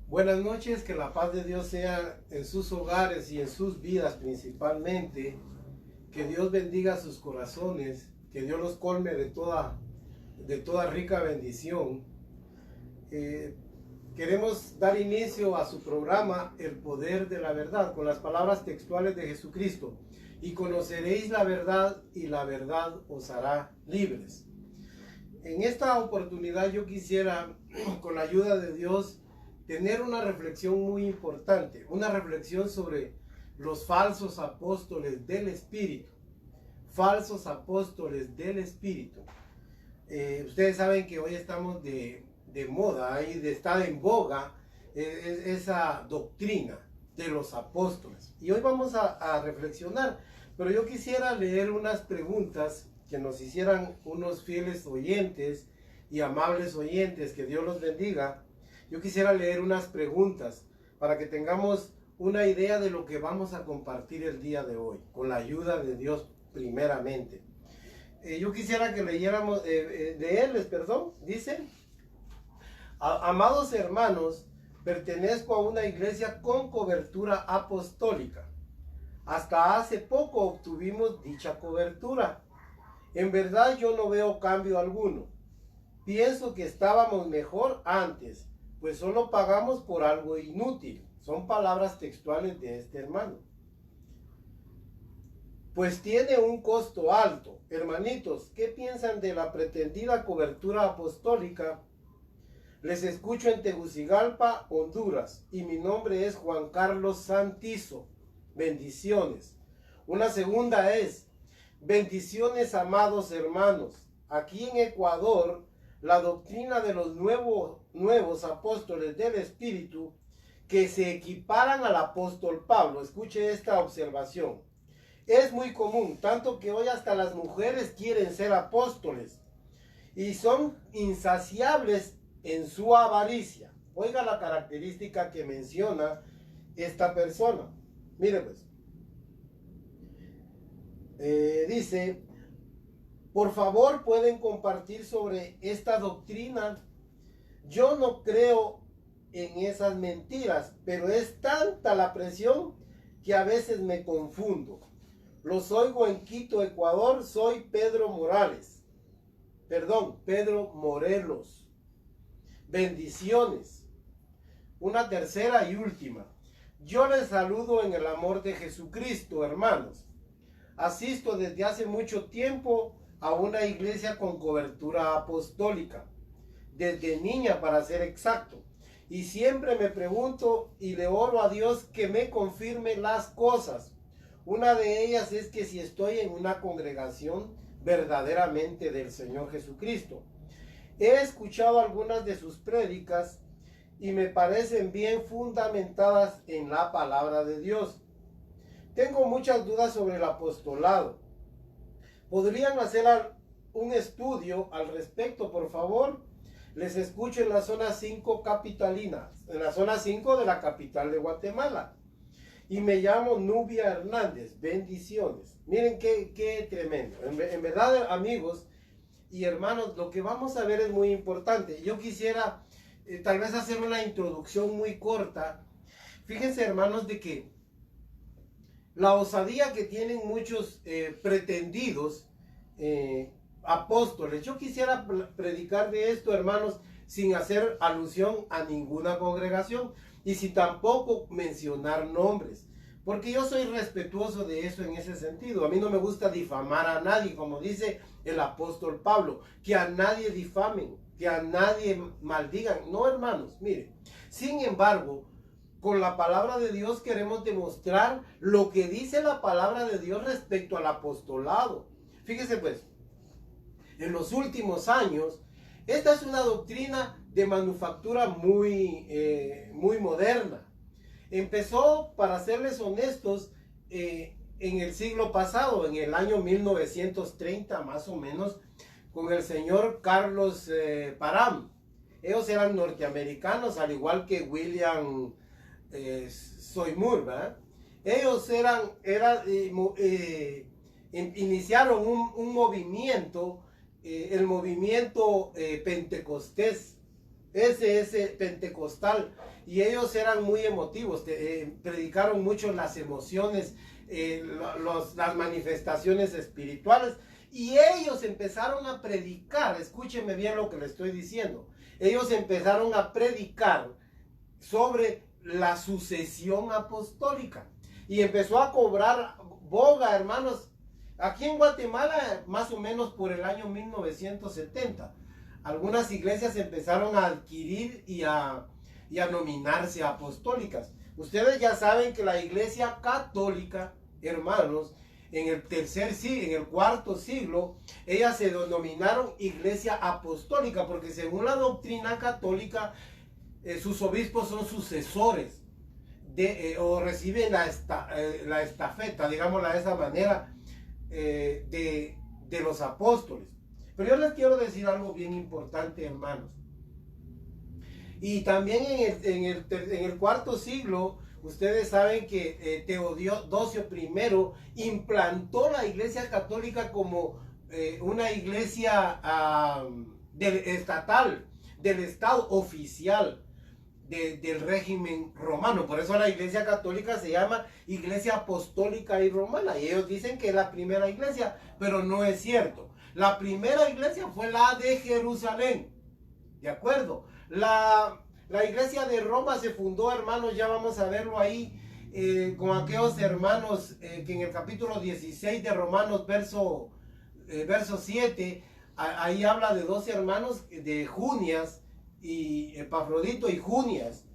Buenas noches, que la paz de Dios sea en sus hogares y en sus vidas principalmente. Que Dios bendiga sus corazones, que Dios los colme de toda rica bendición. Queremos dar inicio a su programa El Poder de la Verdad con las palabras textuales de Jesucristo. Y conoceréis la verdad y la verdad os hará libres. En esta oportunidad yo quisiera, con la ayuda de Dios, tener una reflexión muy importante, una reflexión sobre los falsos apóstoles del Espíritu. Falsos apóstoles del Espíritu. Ustedes saben que hoy estamos de moda, está en boga esa doctrina de los apóstoles. Y hoy vamos a reflexionar, pero yo quisiera leer unas preguntas que nos hicieran unos fieles oyentes y amables oyentes, que Dios los bendiga. Yo quisiera leer unas preguntas para que tengamos una idea de lo que vamos a compartir el día de hoy, con la ayuda de Dios primeramente. Yo quisiera que leyéramos dice: amados hermanos, pertenezco a una iglesia con cobertura apostólica. Hasta hace poco obtuvimos dicha cobertura. En verdad yo no veo cambio alguno. Pienso que estábamos mejor antes, pues solo pagamos por algo inútil. Son palabras textuales de este hermano. Pues tiene un costo alto. Hermanitos, ¿qué piensan de la pretendida cobertura apostólica? Les escucho en Tegucigalpa, Honduras, y mi nombre es Juan Carlos Santizo. Bendiciones. Una segunda es: bendiciones, amados hermanos. Aquí en Ecuador, la doctrina de los nuevos apóstoles del Espíritu, que se equiparan al apóstol Pablo, escuche esta observación, es muy común, tanto que hoy hasta las mujeres quieren ser apóstoles y son insaciables en su avaricia. Oiga la característica que menciona esta persona. Mire pues, dice: por favor, pueden compartir sobre esta doctrina. Yo no creo en esas mentiras, pero es tanta la presión que a veces me confundo. Los oigo en Quito, Ecuador. Soy Pedro Morelos. Bendiciones. Una tercera y última: yo les saludo en el amor de Jesucristo, hermanos. Asisto desde hace mucho tiempo a una iglesia con cobertura apostólica, desde niña para ser exacto, y siempre me pregunto y le oro a Dios que me confirme las cosas. Una de ellas es que si estoy en una congregación verdaderamente del Señor Jesucristo. He escuchado algunas de sus prédicas y me parecen bien fundamentadas en la palabra de Dios. Tengo muchas dudas sobre el apostolado. ¿Podrían hacer un estudio al respecto, por favor? Les escucho en la zona 5 capitalina, en la zona 5 de la capital de Guatemala. Y me llamo Nubia Hernández. Bendiciones. Miren qué tremendo. En verdad, amigos y hermanos, lo que vamos a ver es muy importante. Yo quisiera tal vez hacer una introducción muy corta. Fíjense, hermanos, de que la osadía que tienen muchos pretendidos apóstoles. Yo quisiera predicar de esto, hermanos, sin hacer alusión a ninguna congregación y sin tampoco mencionar nombres, porque yo soy respetuoso de eso en ese sentido. A mí no me gusta difamar a nadie, como dice el apóstol Pablo, que a nadie difamen, que a nadie maldigan. No, hermanos, miren. Sin embargo, con la palabra de Dios queremos demostrar lo que dice la palabra de Dios respecto al apostolado. Fíjese pues, en los últimos años, esta es una doctrina de manufactura muy moderna. Empezó, para serles honestos, en el siglo pasado, en el año 1930 más o menos, con el señor Carlos Parham. Ellos eran norteamericanos, al igual que William Seymour, ¿verdad? Ellos iniciaron un movimiento, el movimiento pentecostés, ese pentecostal, y ellos eran muy emotivos, predicaron mucho las emociones, las manifestaciones espirituales, y ellos empezaron a predicar, escúcheme bien lo que le estoy diciendo, ellos empezaron a predicar sobre la sucesión apostólica, y empezó a cobrar boga, hermanos, aquí en Guatemala, más o menos por el año 1970, algunas iglesias empezaron a adquirir y a nominarse apostólicas. Ustedes ya saben que la iglesia católica, hermanos, en el cuarto siglo, ellas se denominaron iglesia apostólica, porque según la doctrina católica, sus obispos son sucesores o reciben la estafeta, digámosla de esa manera, de los apóstoles. Pero yo les quiero decir algo bien importante, hermanos. Y también en el cuarto siglo, ustedes saben que Teodosio I implantó la iglesia católica como una iglesia estatal, del Estado oficial del régimen romano. Por eso la iglesia católica se llama Iglesia Apostólica y Romana. Y ellos dicen que es la primera iglesia, pero no es cierto. La primera iglesia fue la de Jerusalén. ¿De acuerdo? La iglesia de Roma se fundó, hermanos, ya vamos a verlo ahí, con aquellos hermanos que en el capítulo 16 de Romanos, verso 7, ahí habla de 12 hermanos, de Junias, y Epafrodito y Junias.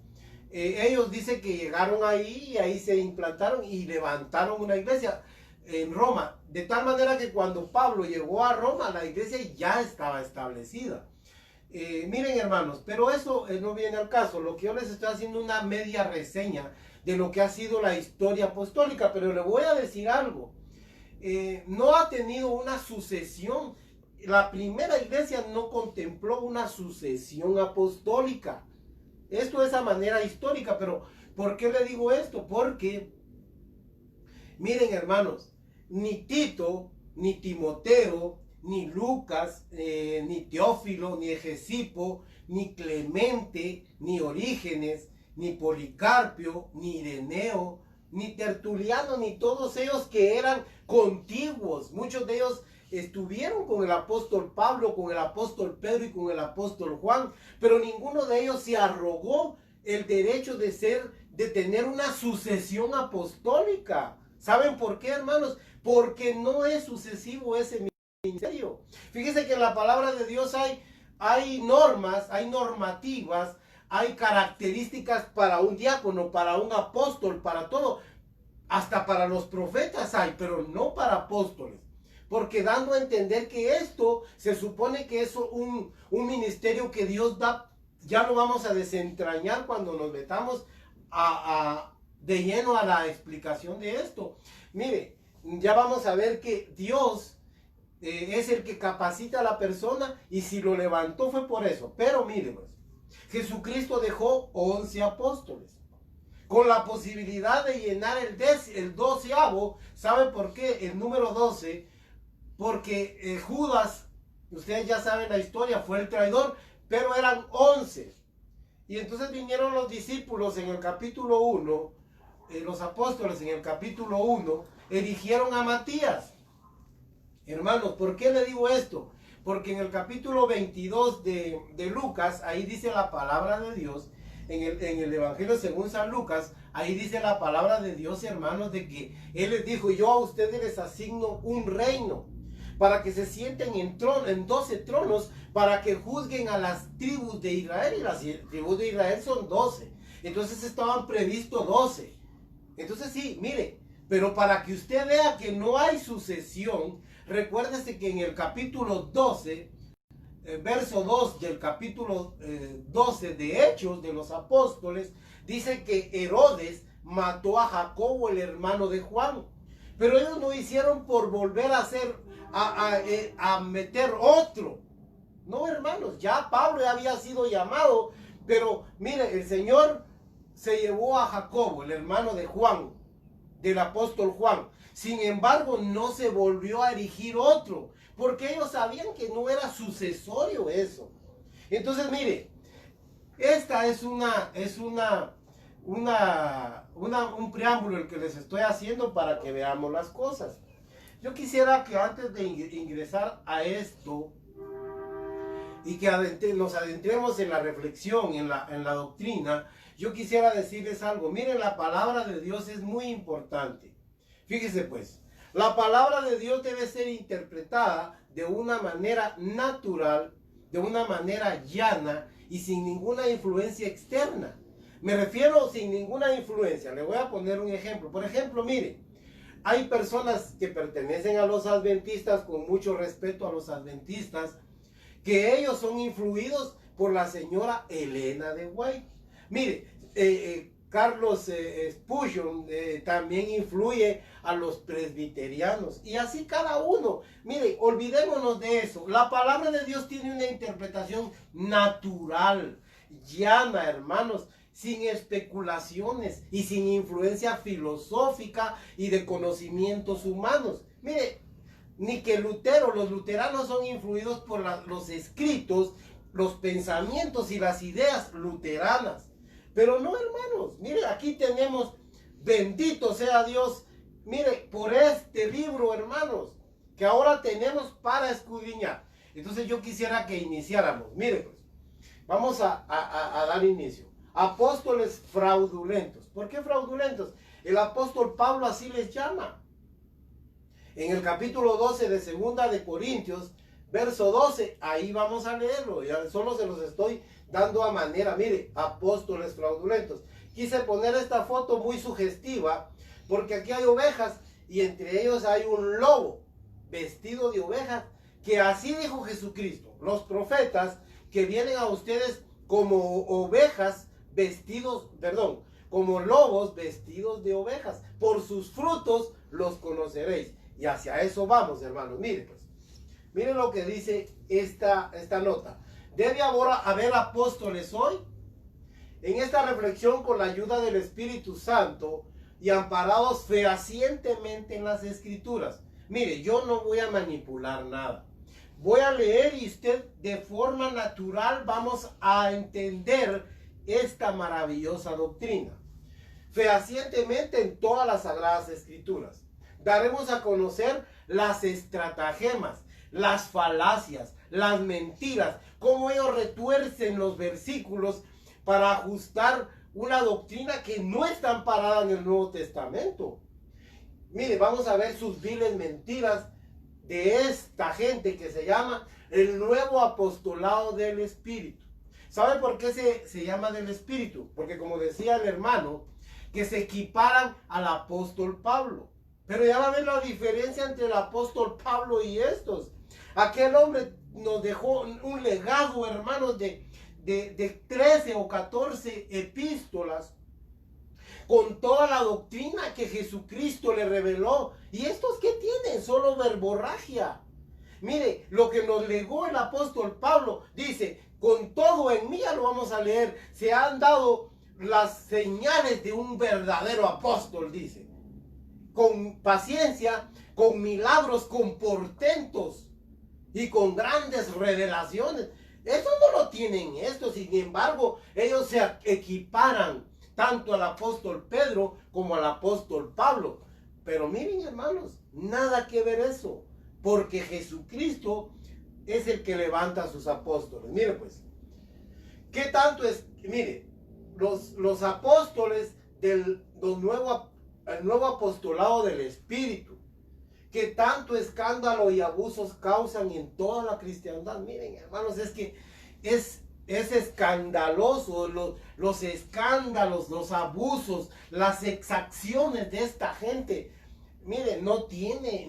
Ellos dicen que llegaron ahí y ahí se implantaron y levantaron una iglesia en Roma, de tal manera que cuando Pablo llegó a Roma, la iglesia ya estaba establecida. Miren, hermanos, pero eso no viene al caso. Lo que yo les estoy haciendo una media reseña de lo que ha sido la historia apostólica, pero le voy a decir algo. No ha tenido una sucesión. La primera iglesia no contempló una sucesión apostólica. Esto es a manera histórica, pero ¿por qué le digo esto? Porque, miren, hermanos, ni Tito, ni Timoteo, ni Lucas, ni Teófilo, ni Egesipo, ni Clemente, ni Orígenes, ni Policarpio, ni Ireneo, ni Tertuliano, ni todos ellos que eran contiguos, muchos de ellos estuvieron con el apóstol Pablo, con el apóstol Pedro y con el apóstol Juan, pero ninguno de ellos se arrogó el derecho de tener una sucesión apostólica. ¿Saben por qué, hermanos? Porque no es sucesivo ese ministerio. Fíjense que en la palabra de Dios hay normas, hay normativas, hay características para un diácono, para un apóstol, para todo. Hasta para los profetas hay, pero no para apóstoles. Porque dando a entender que esto se supone que es un ministerio que Dios da, ya lo vamos a desentrañar cuando nos metamos de lleno a la explicación de esto. Mire, ya vamos a ver que Dios es el que capacita a la persona, y si lo levantó fue por eso. Pero mire, pues, Jesucristo dejó 11 apóstoles con la posibilidad de llenar el 12avo. ¿Sabe por qué? El número 12, porque Judas, ustedes ya saben la historia, fue el traidor, pero eran 11. Y entonces vinieron los discípulos en el capítulo 1, los apóstoles en el capítulo 1, eligieron a Matías. Hermanos, ¿por qué le digo esto? Porque en el capítulo 22 de Lucas, ahí dice la palabra de Dios, en el Evangelio según San Lucas, ahí dice la palabra de Dios, hermanos, de que Él les dijo: yo a ustedes les asigno un reino, para que se sienten en 12 tronos, para que juzguen a las tribus de Israel, y las tribus de Israel son 12. Entonces estaban previstos 12. Entonces sí, mire, pero para que usted vea que no hay sucesión, recuérdese que en el capítulo 12, verso 2 del capítulo 12 de Hechos de los Apóstoles, dice que Herodes mató a Jacobo, el hermano de Juan. Pero ellos no hicieron por volver a meter otro. No, hermanos, ya Pablo ya había sido llamado, pero mire, el Señor se llevó a Jacobo, el hermano de Juan, del apóstol Juan. Sin embargo, no se volvió a erigir otro, porque ellos sabían que no era sucesorio eso. Entonces, mire, Esta es un preámbulo el que les estoy haciendo para que veamos las cosas. Yo quisiera que antes de ingresar a esto y que nos adentremos en la reflexión, en la doctrina, yo quisiera decirles algo. Miren, la palabra de Dios es muy importante. Fíjese pues, la palabra de Dios debe ser interpretada de una manera natural, de una manera llana y sin ninguna influencia externa. Me refiero sin ninguna influencia. Le voy a poner un ejemplo. Por ejemplo, mire, hay personas que pertenecen a los adventistas, con mucho respeto a los adventistas, que ellos son influidos por la señora Elena de White. Mire, Carlos Spurgeon también influye a los presbiterianos, y así cada uno. Mire, olvidémonos de eso. La palabra de Dios tiene una interpretación natural, llana, hermanos, sin especulaciones y sin influencia filosófica y de conocimientos humanos. Mire, ni que los luteranos son influidos por los escritos, los pensamientos y las ideas luteranas. Pero no, hermanos, mire, aquí tenemos, bendito sea Dios, mire, por este libro, hermanos, que ahora tenemos para escudriñar. Entonces yo quisiera que iniciáramos. Mire, pues, vamos a dar inicio. Apóstoles fraudulentos. ¿Por qué fraudulentos? El apóstol Pablo así les llama. En el capítulo 12 de Segunda de Corintios, verso 12, ahí vamos a leerlo. Ya solo se los estoy dando a manera. Mire, apóstoles fraudulentos. Quise poner esta foto muy sugestiva porque aquí hay ovejas y entre ellos hay un lobo vestido de ovejas, que así dijo Jesucristo. Los profetas que vienen a ustedes como ovejas vestidos, perdón, como lobos vestidos de ovejas. Por sus frutos los conoceréis. Y hacia eso vamos, hermanos. Miren pues, miren lo que dice esta nota. ¿Debe ahora haber apóstoles hoy? En esta reflexión, con la ayuda del Espíritu Santo y amparados fehacientemente en las Escrituras. Mire, yo no voy a manipular nada. Voy a leer y usted de forma natural vamos a entender esta maravillosa doctrina. Fehacientemente en todas las Sagradas Escrituras. Daremos a conocer las estratagemas, las falacias, las mentiras, cómo ellos retuercen los versículos para ajustar una doctrina que no está amparada en el Nuevo Testamento. Mire, vamos a ver sus viles mentiras de esta gente que se llama el nuevo apostolado del Espíritu. ¿Sabe por qué se llama del Espíritu? Porque, como decía el hermano, que se equiparan al apóstol Pablo. Pero ya va a ver la diferencia entre el apóstol Pablo y estos. Aquel hombre nos dejó un legado, hermanos, de 13 o 14 epístolas con toda la doctrina que Jesucristo le reveló. ¿Y estos qué tienen? Solo verborragia. Mire, lo que nos legó el apóstol Pablo, dice, con todo en mí, ya lo vamos a leer, se han dado las señales de un verdadero apóstol, dice. Con paciencia, con milagros, con portentos y con grandes revelaciones. Eso no lo tienen estos. Sin embargo, ellos se equiparan tanto al apóstol Pedro como al apóstol Pablo. Pero miren, hermanos, nada que ver eso, porque Jesucristo es el que levanta a sus apóstoles. Mire pues, ¿qué tanto es? Mire, los apóstoles del nuevo apostolado del Espíritu, que tanto escándalo y abusos causan en toda la cristiandad. Miren, hermanos, es que es escandaloso los escándalos, los abusos, las exacciones de esta gente. Miren, no tiene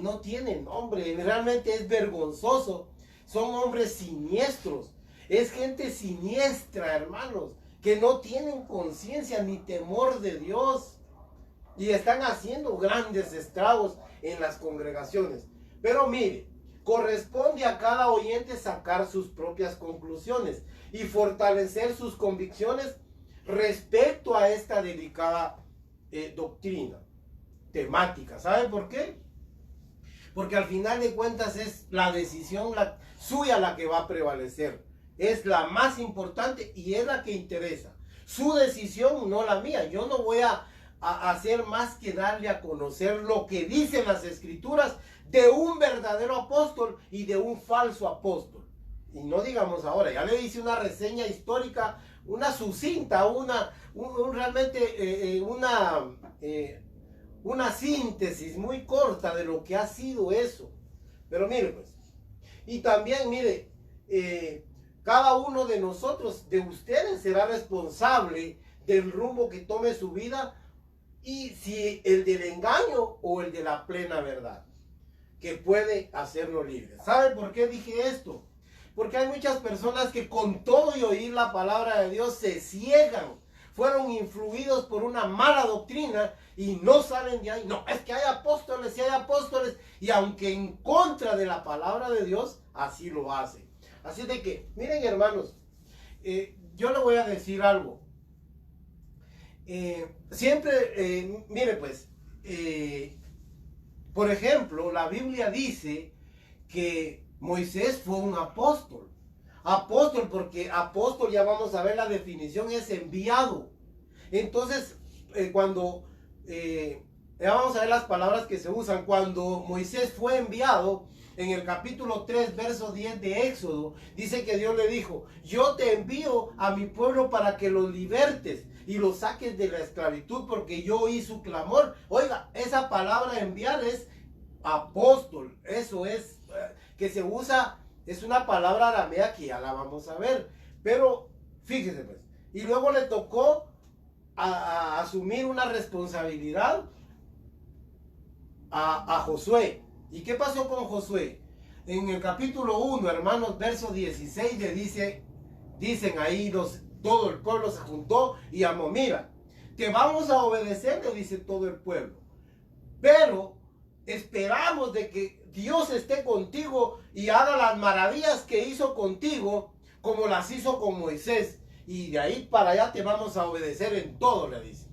nombre, realmente es vergonzoso. Son hombres siniestros, es gente siniestra, hermanos, que no tienen conciencia ni temor de Dios. Y están haciendo grandes estragos en las congregaciones. Pero mire, corresponde a cada oyente sacar sus propias conclusiones y fortalecer sus convicciones respecto a esta delicada doctrina, temática. ¿Sabe por qué? Porque al final de cuentas es la decisión suya la que va a prevalecer. es la más importante y es la que interesa. Su decisión, no la mía. Yo no voy a hacer más que darle a conocer lo que dicen las escrituras de un verdadero apóstol y de un falso apóstol. Y no digamos ahora, ya le hice una reseña histórica, una sucinta, realmente una síntesis muy corta de lo que ha sido eso. Pero mire pues, y también mire, cada uno de nosotros, de ustedes, será responsable del rumbo que tome su vida, y si el del engaño o el de la plena verdad, que puede hacerlo libre. ¿Sabe por qué dije esto? Porque hay muchas personas que con todo y oír la palabra de Dios se ciegan, fueron influidos por una mala doctrina y no salen de ahí. No, es que hay apóstoles y hay apóstoles, y aunque en contra de la palabra de Dios, así lo hacen. Así de que, miren hermanos, yo le voy a decir algo. Mire pues, por ejemplo, la Biblia dice que Moisés fue un apóstol. Apóstol, porque apóstol, ya vamos a ver la definición, es enviado. Entonces, ya vamos a ver las palabras que se usan. Cuando Moisés fue enviado, en el capítulo 3, verso 10 de Éxodo, dice que Dios le dijo: yo te envío a mi pueblo para que los libertes y los saques de la esclavitud, porque yo oí su clamor. Oiga, esa palabra enviar es apóstol. Eso es, que se usa, es una palabra aramea que ya la vamos a ver. Pero fíjese pues, y luego le tocó a asumir una responsabilidad a Josué. ¿Y qué pasó con Josué? En el capítulo 1, hermanos, verso 16, dicen ahí, todo el pueblo se juntó y amó: mira, te vamos a obedecer, le dice todo el pueblo, pero esperamos de que Dios esté contigo y haga las maravillas que hizo contigo, como las hizo con Moisés, y de ahí para allá te vamos a obedecer en todo, le dice.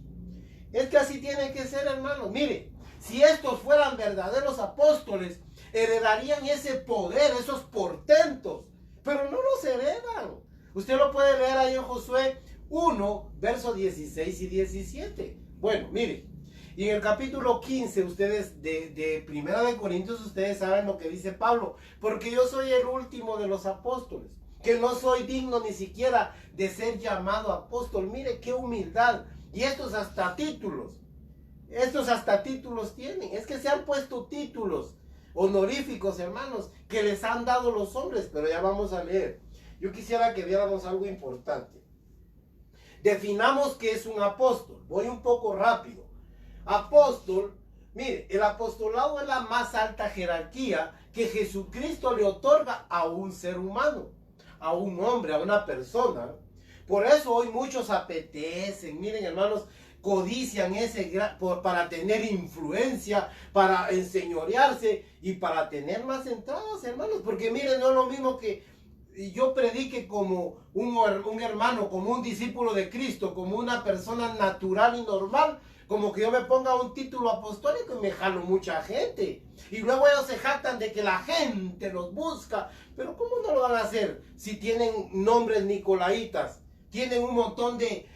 Es que así tiene que ser, hermanos. Mire, si estos fueran verdaderos apóstoles, heredarían ese poder, esos portentos, pero no los heredan. Usted lo puede leer ahí en Josué 1, versos 16 y 17. Bueno, mire, y en el capítulo 15, ustedes, de Primera de Corintios, ustedes saben lo que dice Pablo: porque yo soy el último de los apóstoles, que no soy digno ni siquiera de ser llamado apóstol. Mire qué humildad. Y estos hasta títulos tienen. Es que se han puesto títulos honoríficos, hermanos, que les han dado los hombres. Pero ya vamos a leer. Yo quisiera que viéramos algo importante. Definamos qué es un apóstol. Voy un poco rápido. Apóstol, mire, el apostolado es la más alta jerarquía que Jesucristo le otorga a un ser humano, a un hombre, a una persona. Por eso hoy muchos apetecen, miren hermanos, codician para tener influencia, para enseñorearse y para tener más entradas, hermanos. Porque miren, no es lo mismo que yo predique como un hermano, como un discípulo de Cristo, como una persona natural y normal, como que yo me ponga un título apostólico y me jalo mucha gente. Y luego ellos se jactan de que la gente los busca. Pero ¿cómo no lo van a hacer si tienen nombres nicolaitas? Tienen un montón de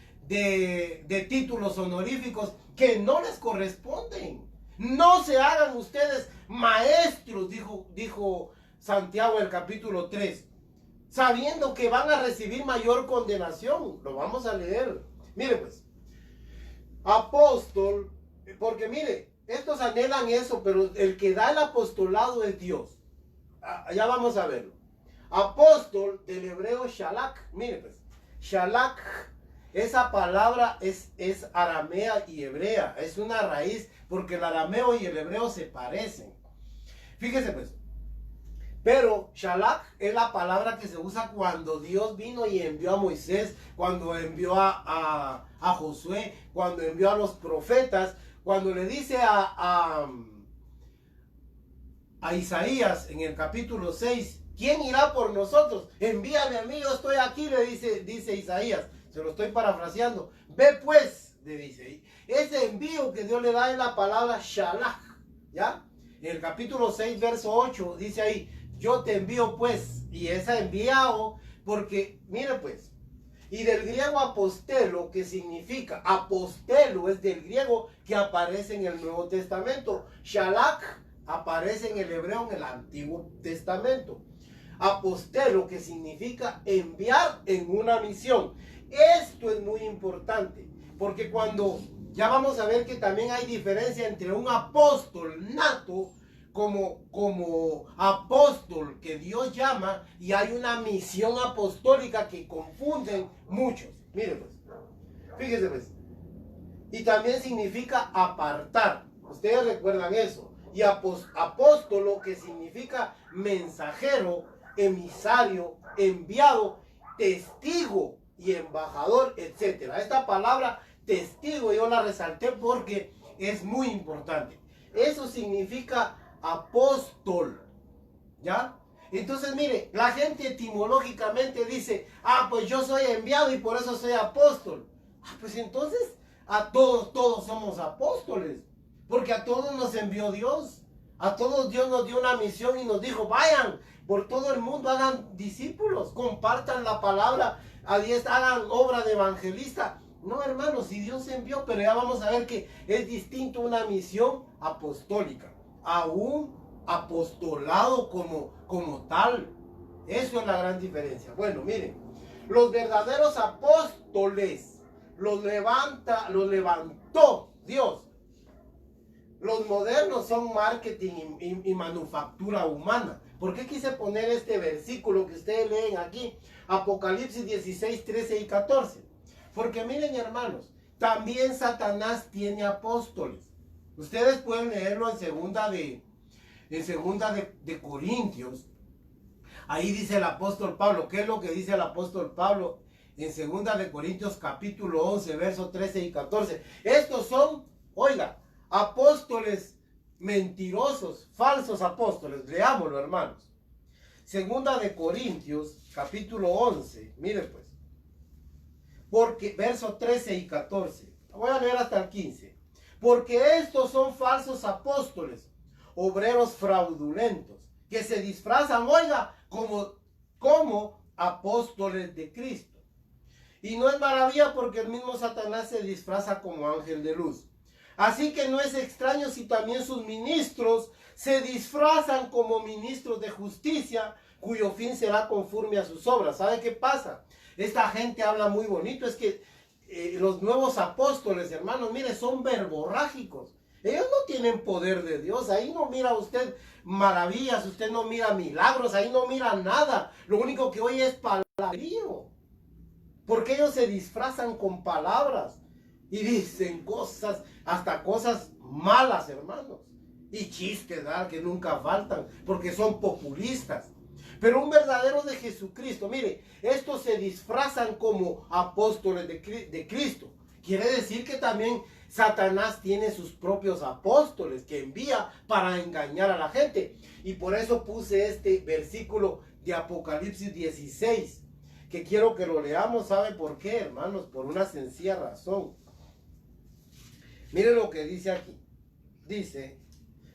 títulos honoríficos que no les corresponden. No se hagan ustedes maestros, dijo Santiago en el capítulo 3, sabiendo que van a recibir mayor condenación. Lo vamos a leer. Mire pues, apóstol, porque mire, estos anhelan eso, pero el que da el apostolado es Dios. Ya vamos a verlo. Apóstol, del hebreo shalak. Mire pues, shalak, esa palabra es aramea y hebrea. Es una raíz, porque el arameo y el hebreo se parecen. Fíjese pues. Pero shalak es la palabra que se usa cuando Dios vino y envió a Moisés, cuando envió a Josué, cuando envió a los profetas, cuando le dice a Isaías en el capítulo 6, ¿quién irá por nosotros? Envíame a mí, yo estoy aquí, le dice Isaías. Se lo estoy parafraseando. Ve pues, le dice. Ese envío que Dios le da es la palabra shalak, ¿ya? En el capítulo 6, verso 8, dice ahí: yo te envío pues. Y ese enviado Porque, mire pues, y del griego apostelo, que significa, apostelo es del griego que aparece en el Nuevo Testamento. Shalach aparece en el hebreo en el Antiguo Testamento. Apostelo, que significa enviar en una misión. Esto es muy importante, porque cuando ya vamos a ver que también hay diferencia entre un apóstol nato como apóstol que Dios llama, y hay una misión apostólica que confunden muchos. Miren pues, fíjense pues, y también significa apartar. Ustedes recuerdan eso. Y apóstolo, que significa mensajero, emisario, enviado, testigo y embajador, etcétera. Esta palabra testigo yo la resalté porque es muy importante. Eso significa apóstol, ¿ya? Entonces, mire, la gente etimológicamente dice, pues yo soy enviado y por eso soy apóstol. Pues entonces, a todos somos apóstoles, porque a todos nos envió Dios. A todos Dios nos dio una misión y nos dijo, vayan por todo el mundo, hagan discípulos, compartan la palabra, hagan obra de evangelista. No, hermanos, si Dios envió, pero ya vamos a ver que es distinto una misión apostólica a un apostolado como tal. Eso es la gran diferencia. Bueno, miren, los verdaderos apóstoles los levantó Dios. Los modernos son marketing y manufactura humana. ¿Por qué quise poner este versículo que ustedes leen aquí? Apocalipsis 16, 13 y 14. Porque miren, hermanos, también Satanás tiene apóstoles. Ustedes pueden leerlo en segunda de Corintios. Ahí dice el apóstol Pablo. ¿Qué es lo que dice el apóstol Pablo? En segunda de Corintios capítulo 11, versos 13 y 14. Estos son, oiga, apóstoles mentirosos, falsos apóstoles. Leámoslo, hermanos. Segunda de Corintios capítulo 11. Miren pues. Porque versos 13 y 14. Voy a leer hasta el 15. Porque estos son falsos apóstoles, obreros fraudulentos, que se disfrazan, oiga, como apóstoles de Cristo. Y no es maravilla, porque el mismo Satanás se disfraza como ángel de luz. Así que no es extraño si también sus ministros se disfrazan como ministros de justicia, cuyo fin será conforme a sus obras. ¿Sabe qué pasa? Esta gente habla muy bonito. Es que los nuevos apóstoles, hermanos, mire, son verborrágicos. Ellos no tienen poder de Dios. Ahí no mira usted maravillas, usted no mira milagros, ahí no mira nada. Lo único que oye es palabrío. Porque ellos se disfrazan con palabras y dicen cosas, hasta cosas malas, hermanos. Y chistes, ¿verdad?, que nunca faltan, porque son populistas. Pero un verdadero de Jesucristo, mire, estos se disfrazan como apóstoles de Cristo. Quiere decir que también Satanás tiene sus propios apóstoles que envía para engañar a la gente. Y por eso puse este versículo de Apocalipsis 16, que quiero que lo leamos. ¿Sabe por qué, hermanos? Por una sencilla razón. Mire lo que dice aquí. Dice,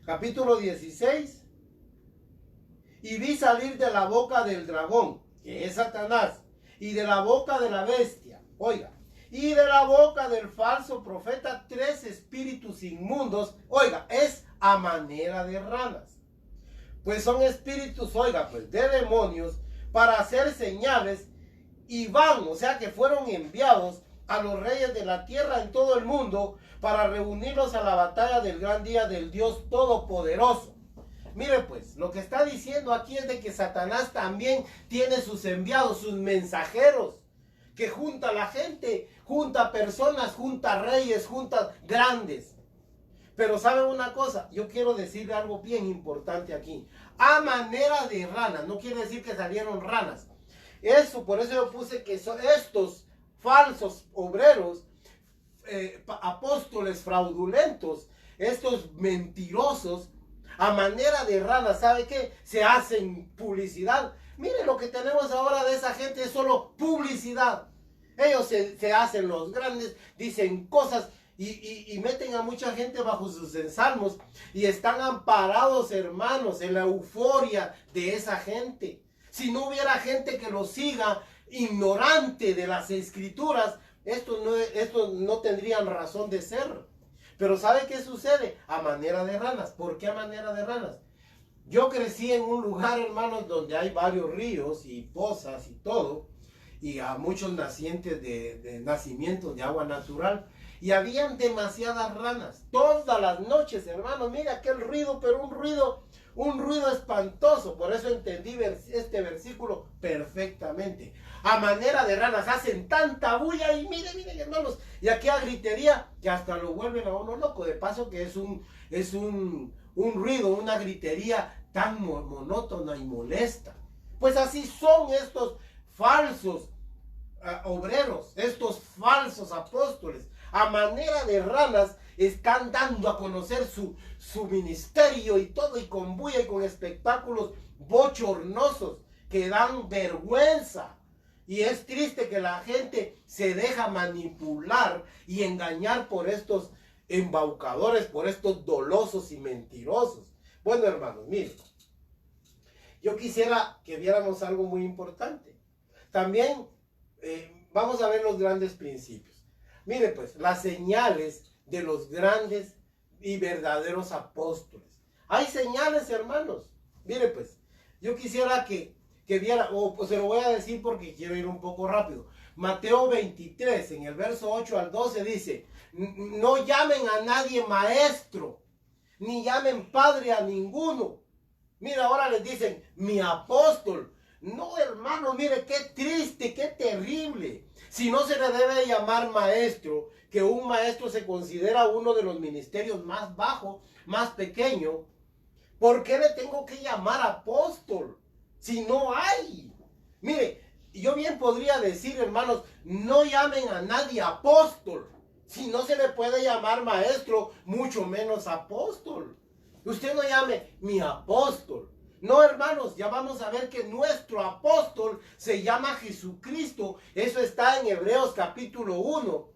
capítulo 16. Y vi salir de la boca del dragón, que es Satanás, y de la boca de la bestia, oiga, y de la boca del falso profeta, 3 espíritus inmundos, oiga, es a manera de ranas. Pues son espíritus, oiga, pues de demonios, para hacer señales, y van, o sea que fueron enviados a los reyes de la tierra en todo el mundo, para reunirlos a la batalla del gran día del Dios Todopoderoso. Mire pues, lo que está diciendo aquí es de que Satanás también tiene sus enviados, sus mensajeros, que junta a la gente, junta personas, junta reyes, junta grandes. Pero ¿saben una cosa? Yo quiero decirle algo bien importante aquí. A manera de ranas, no quiere decir que salieron ranas. Eso, por eso yo puse que son estos falsos obreros, apóstoles fraudulentos, estos mentirosos, a manera de ranas, ¿sabe qué? Se hacen publicidad. Mire, lo que tenemos ahora de esa gente es solo publicidad. Ellos se hacen los grandes, dicen cosas y meten a mucha gente bajo sus ensalmos y están amparados, hermanos, en la euforia de esa gente. Si no hubiera gente que lo siga, ignorante de las escrituras, estos no tendrían razón de ser. Pero ¿sabe qué sucede? A manera de ranas. ¿Por qué a manera de ranas? Yo crecí en un lugar, hermanos, donde hay varios ríos y pozas y todo, y a muchos nacientes de nacimientos de agua natural, y habían demasiadas ranas. Todas las noches, hermanos, mira aquel ruido, pero un ruido espantoso. Por eso entendí este versículo perfectamente. A manera de ranas, hacen tanta bulla y miren, hermanos, y aquella gritería que hasta lo vuelven a uno loco. De paso que es un ruido, una gritería tan monótona y molesta. Pues así son estos falsos obreros, estos falsos apóstoles. A manera de ranas están dando a conocer su ministerio y todo, y con bulla y con espectáculos bochornosos que dan vergüenza. Y es triste que la gente se deja manipular y engañar por estos embaucadores, por estos dolosos y mentirosos. Bueno, hermanos, miren, yo quisiera que viéramos algo muy importante. También vamos a ver los grandes principios. Mire pues, las señales de los grandes y verdaderos apóstoles. Hay señales, hermanos. Mire pues, yo quisiera que viera, pues se lo voy a decir porque quiero ir un poco rápido. Mateo 23, en el verso 8 al 12 dice, no llamen a nadie maestro, ni llamen padre a ninguno. Mira, ahora les dicen, mi apóstol. No, hermano, mire, qué triste, qué terrible. Si no se le debe llamar maestro, que un maestro se considera uno de los ministerios más bajos, más pequeño, ¿por qué le tengo que llamar apóstol? Si no hay. Mire, yo bien podría decir, hermanos, no llamen a nadie apóstol. Si no se le puede llamar maestro, mucho menos apóstol. Usted no llame mi apóstol. No, hermanos, ya vamos a ver que nuestro apóstol se llama Jesucristo. Eso está en Hebreos capítulo 1.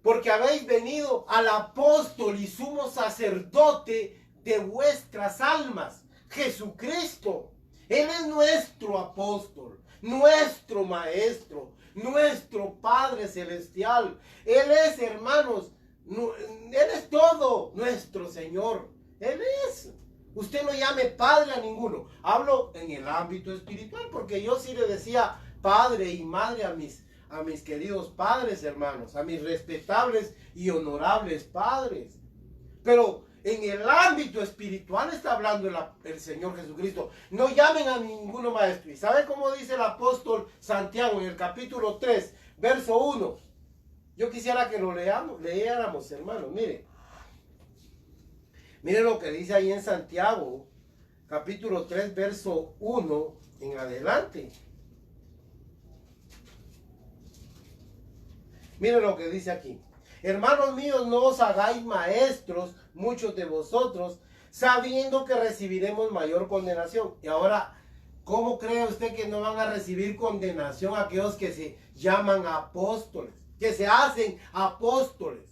Porque habéis venido al apóstol y sumo sacerdote de vuestras almas, Jesucristo. Él es nuestro apóstol, nuestro maestro, nuestro Padre celestial. Él es, hermanos, Él es todo nuestro Señor. Él es. Usted no llame padre a ninguno. Hablo en el ámbito espiritual, porque yo sí le decía padre y madre a mis queridos padres, hermanos, a mis respetables y honorables padres. Pero en el ámbito espiritual está hablando el Señor Jesucristo. No llamen a ninguno maestro. ¿Y sabe cómo dice el apóstol Santiago en el capítulo 3, verso 1? Yo quisiera que lo leyéramos, hermanos. Mire lo que dice ahí en Santiago, capítulo 3, verso 1 en adelante. Mire lo que dice aquí. Hermanos míos, no os hagáis maestros, muchos de vosotros, sabiendo que recibiremos mayor condenación. Y ahora, ¿cómo cree usted que no van a recibir condenación aquellos que se llaman apóstoles, que se hacen apóstoles?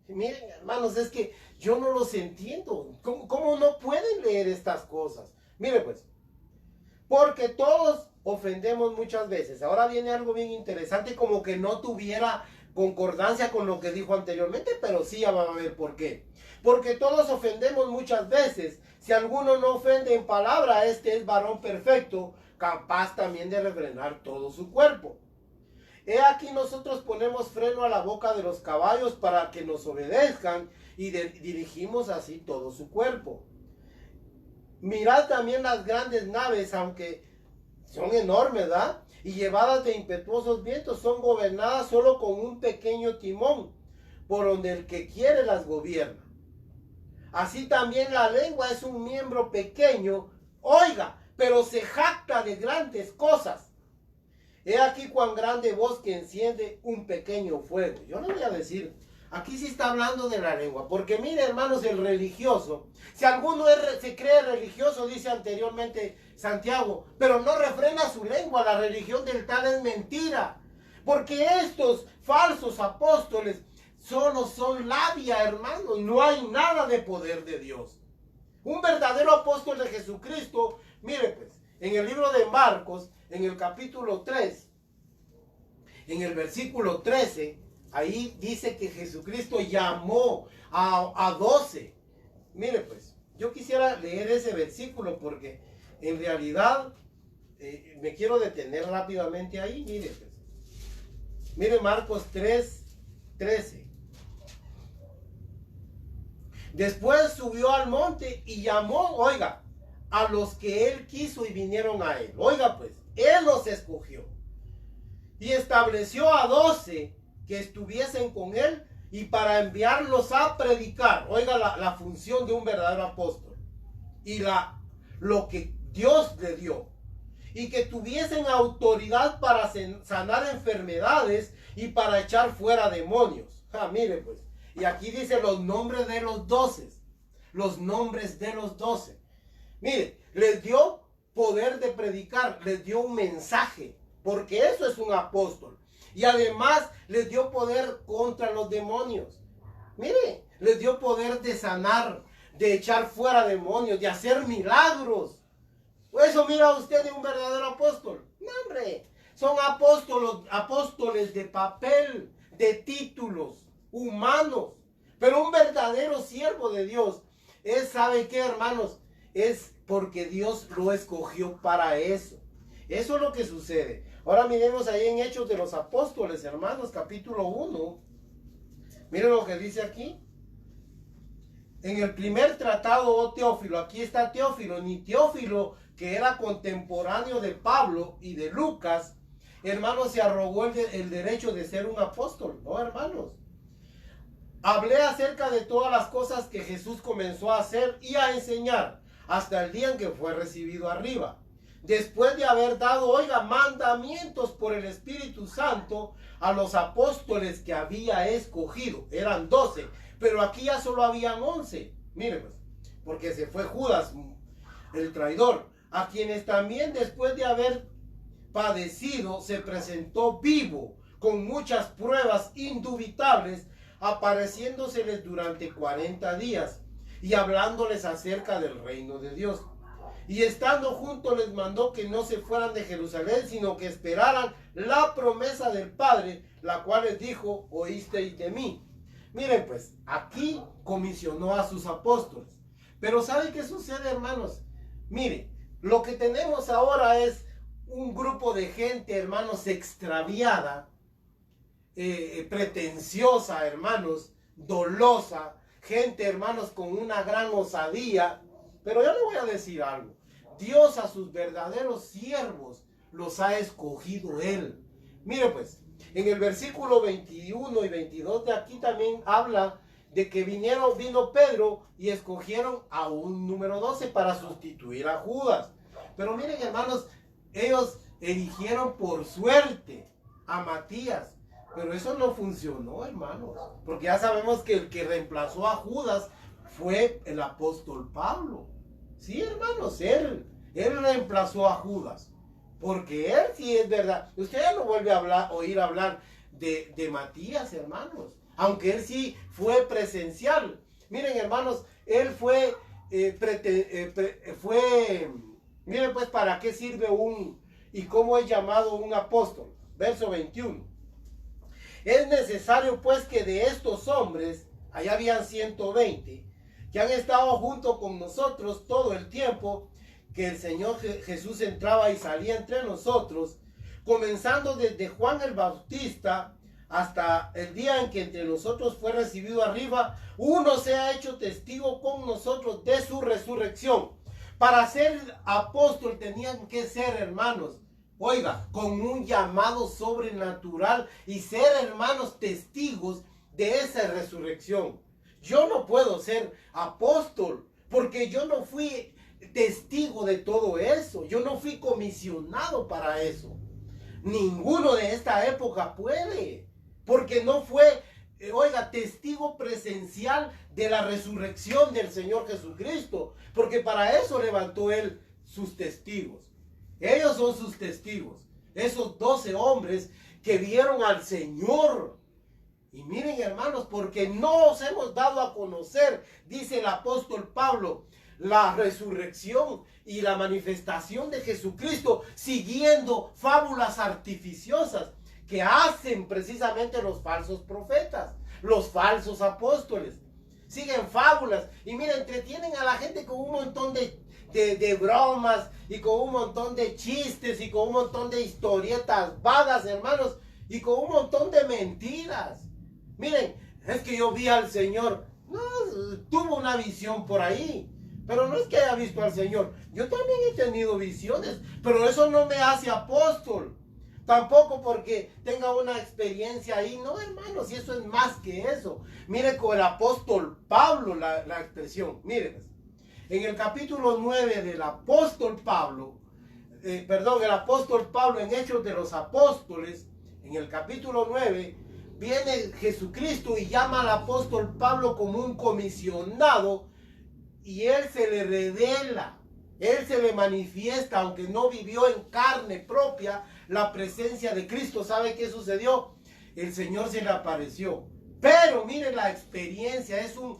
Miren, hermanos, es que yo no los entiendo. ¿Cómo no pueden leer estas cosas? Mire pues, porque todos ofendemos muchas veces. Ahora viene algo bien interesante, como que no tuviera concordancia con lo que dijo anteriormente, pero sí ya van a ver por qué. Porque todos ofendemos muchas veces. Si alguno no ofende en palabra, este es varón perfecto, capaz también de refrenar todo su cuerpo. He aquí nosotros ponemos freno a la boca de los caballos para que nos obedezcan y dirigimos así todo su cuerpo. Mirad también las grandes naves, aunque son enormes, ¿verdad? Y llevadas de impetuosos vientos, son gobernadas solo con un pequeño timón, por donde el que quiere las gobierna. Así también la lengua es un miembro pequeño, oiga, pero se jacta de grandes cosas. He aquí cuán grande voz que enciende un pequeño fuego. Yo le voy a decir, aquí sí está hablando de la lengua, porque mire, hermanos, el religioso, si alguno se cree religioso, dice anteriormente Santiago, pero no refrena su lengua, la religión del tal es mentira, porque estos falsos apóstoles solo son labia, hermanos, no hay nada de poder de Dios. Un verdadero apóstol de Jesucristo, mire pues, En el libro de Marcos, en el capítulo 3, en el versículo 13, ahí dice que Jesucristo llamó a 12. Mire pues, yo quisiera leer ese versículo porque en realidad me quiero detener rápidamente ahí. Mire pues. Mire Marcos 3, 13. Después subió al monte y llamó, oiga, a los que él quiso y vinieron a él. Oiga pues, él los escogió. Y estableció a 12 que estuviesen con él y para enviarlos a predicar. Oiga la función de un verdadero apóstol. Y lo que Dios le dio. Y que tuviesen autoridad para sanar enfermedades y para echar fuera demonios. Mire pues. Y aquí dice los nombres de los 12. Los nombres de los 12. Mire, les dio poder de predicar. Les dio un mensaje. Porque eso es un apóstol. Y además les dio poder contra los demonios. Mire, les dio poder de sanar, de echar fuera demonios, de hacer milagros. Eso mira usted de un verdadero apóstol. No, hombre, son apóstoles de papel, de títulos humanos. Pero un verdadero siervo de Dios ¿sabe qué, hermanos? Es porque Dios lo escogió para eso. Eso es lo que sucede. Ahora miremos ahí en Hechos de los Apóstoles, hermanos, capítulo 1. Miren lo que dice aquí. En el primer tratado, oh Teófilo, aquí está Teófilo, ni Teófilo, que era contemporáneo de Pablo y de Lucas, hermanos, se arrogó el derecho de ser un apóstol, ¿no, hermanos? Hablé acerca de todas las cosas que Jesús comenzó a hacer y a enseñar hasta el día en que fue recibido arriba. Después de haber dado, oiga, mandamientos por el Espíritu Santo a los apóstoles que había escogido. Eran 12, pero aquí ya solo habían 11. Miren pues, porque se fue Judas, el traidor, a quienes también después de haber padecido se presentó vivo, con muchas pruebas indubitables, apareciéndoseles durante 40 días y hablándoles acerca del reino de Dios. Y estando juntos les mandó que no se fueran de Jerusalén, sino que esperaran la promesa del Padre, la cual les dijo, oísteis de mí. Miren pues, aquí comisionó a sus apóstoles. Pero ¿sabe qué sucede, hermanos? Mire, lo que tenemos ahora es un grupo de gente, hermanos, extraviada, pretenciosa, hermanos, dolosa, gente, hermanos, con una gran osadía. Pero yo le voy a decir algo. Dios a sus verdaderos siervos los ha escogido Él. Mire pues, en el versículo 21 y 22 de aquí también habla de que vino Pedro y escogieron a un número 12 para sustituir a Judas. Pero miren, hermanos, ellos eligieron por suerte a Matías. Pero eso no funcionó, hermanos. Porque ya sabemos que el que reemplazó a Judas fue el apóstol Pablo. Sí, hermanos, él reemplazó a Judas. Porque él sí es verdad. Usted ya no vuelve a oír hablar de Matías, hermanos. Aunque él sí fue presencial. Miren, hermanos, él fue, miren pues para qué sirve y cómo es llamado un apóstol. Verso 21. Es necesario pues que de estos hombres, allá habían 120, que han estado junto con nosotros todo el tiempo que el Señor Jesús entraba y salía entre nosotros, comenzando desde Juan el Bautista hasta el día en que entre nosotros fue recibido arriba, uno se ha hecho testigo con nosotros de su resurrección. Para ser apóstol tenían que ser, hermanos, oiga, con un llamado sobrenatural y ser, hermanos, testigos de esa resurrección. Yo no puedo ser apóstol porque yo no fui testigo de todo eso. Yo no fui comisionado para eso. Ninguno de esta época puede, porque no fue, oiga, testigo presencial de la resurrección del Señor Jesucristo, porque para eso levantó Él sus testigos. Ellos son sus testigos, esos 12 hombres que vieron al Señor. Y miren, hermanos, porque no os hemos dado a conocer, dice el apóstol Pablo, la resurrección y la manifestación de Jesucristo siguiendo fábulas artificiosas que hacen precisamente los falsos profetas, los falsos apóstoles. Siguen fábulas y mira, entretienen a la gente con un montón de bromas y con un montón de chistes y con un montón de historietas vagas, hermanos, y con un montón de mentiras. Miren, es que yo vi al Señor. No, tuvo una visión por ahí, pero no es que haya visto al Señor. Yo también he tenido visiones, pero eso no me hace apóstol. Tampoco porque tenga una experiencia ahí. No, hermanos, y eso es más que eso. Mire con el apóstol Pablo la expresión. Miren, en el capítulo 9 del apóstol Pablo, el apóstol Pablo en Hechos de los Apóstoles, en el capítulo 9, viene Jesucristo y llama al apóstol Pablo como un comisionado y él se le revela, él se le manifiesta, aunque no vivió en carne propia la presencia de Cristo. ¿Sabe qué sucedió? El Señor se le apareció. Pero miren la experiencia, esto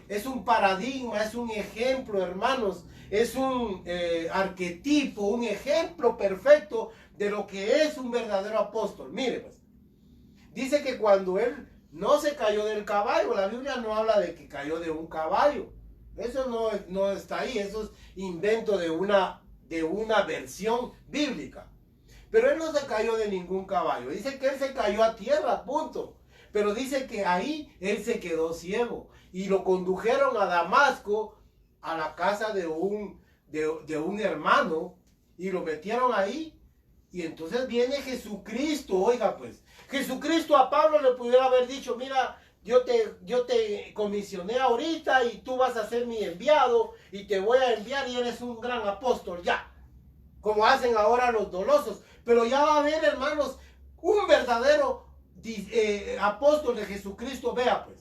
es un paradigma, es un ejemplo, hermanos, es un arquetipo, un ejemplo perfecto de lo que es un verdadero apóstol. Mire pues, dice que cuando él no se cayó del caballo, la Biblia no habla de que cayó de un caballo. Eso no está ahí, eso es invento de una versión bíblica. Pero él no se cayó de ningún caballo. Dice que él se cayó a tierra, punto. Pero dice que ahí él se quedó ciego. Y lo condujeron a Damasco, a la casa de un hermano, y lo metieron ahí. Y entonces viene Jesucristo, oiga pues. Jesucristo a Pablo le pudiera haber dicho, mira, yo te comisioné ahorita y tú vas a ser mi enviado y te voy a enviar y eres un gran apóstol, ya. Como hacen ahora los dolosos. Pero ya va a haber, hermanos, un verdadero apóstol de Jesucristo. Vea pues,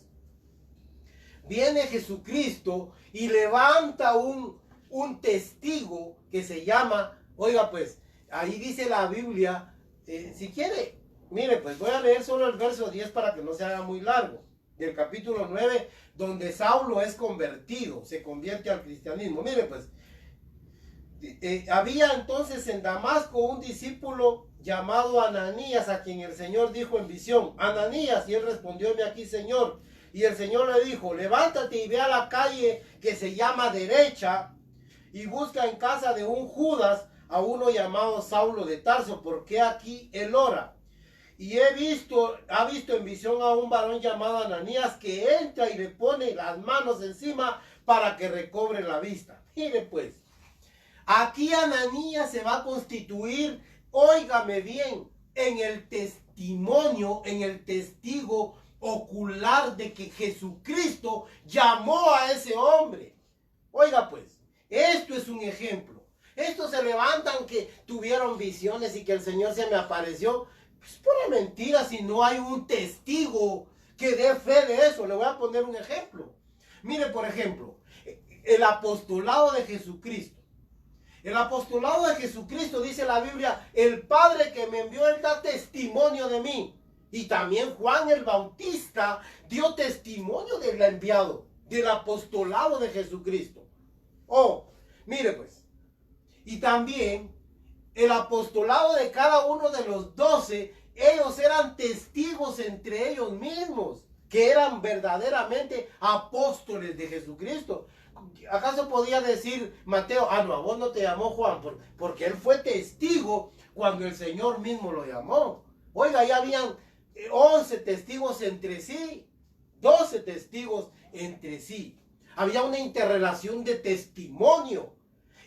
viene Jesucristo y levanta un testigo que se llama, oiga pues, ahí dice la Biblia, si quiere, mire pues, voy a leer solo el verso 10 para que no se haga muy largo, del capítulo 9, donde Saulo es convertido, se convierte al cristianismo. Mire pues, había entonces en Damasco un discípulo llamado Ananías, a quien el Señor dijo en visión, Ananías, y él respondió, heme aquí, Señor. Y el Señor le dijo, levántate y ve a la calle que se llama Derecha y busca en casa de un Judas a uno llamado Saulo de Tarso, porque aquí él ora. Y ha visto en visión a un varón llamado Ananías que entra y le pone las manos encima para que recobre la vista. Mire pues, aquí Ananías se va a constituir, óigame bien, en el testimonio, en el testigo ocular de que Jesucristo llamó a ese hombre. Oiga pues, esto es un ejemplo. Estos se levantan que tuvieron visiones y que el Señor se me apareció. Es pura mentira si no hay un testigo que dé fe de eso. Le voy a poner un ejemplo. Mire, por ejemplo, el apostolado de Jesucristo. El apostolado de Jesucristo, dice la Biblia, el Padre que me envió, él da testimonio de mí. Y también Juan el Bautista dio testimonio del enviado, del apostolado de Jesucristo. Oh, mire pues. Y también el apostolado de cada uno de los 12, ellos eran testigos entre ellos mismos, que eran verdaderamente apóstoles de Jesucristo. ¿Acaso podía decir Mateo, no, a vos no te llamó Juan? Porque él fue testigo cuando el Señor mismo lo llamó. Oiga, ya habían 11 testigos entre sí, 12 testigos entre sí. Había una interrelación de testimonio.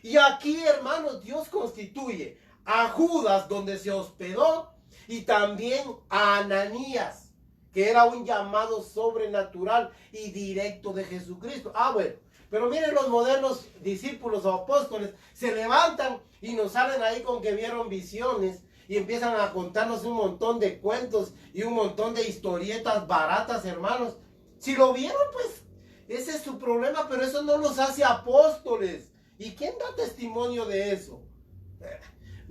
Y aquí, hermanos, Dios constituye a Judas, donde se hospedó, y también a Ananías, que era un llamado sobrenatural y directo de Jesucristo. Bueno, pero miren, los modernos discípulos o apóstoles se levantan y nos salen ahí con que vieron visiones y empiezan a contarnos un montón de cuentos y un montón de historietas baratas, hermanos. Si lo vieron, pues ese es su problema, pero eso no los hace apóstoles. ¿Y quién da testimonio de eso?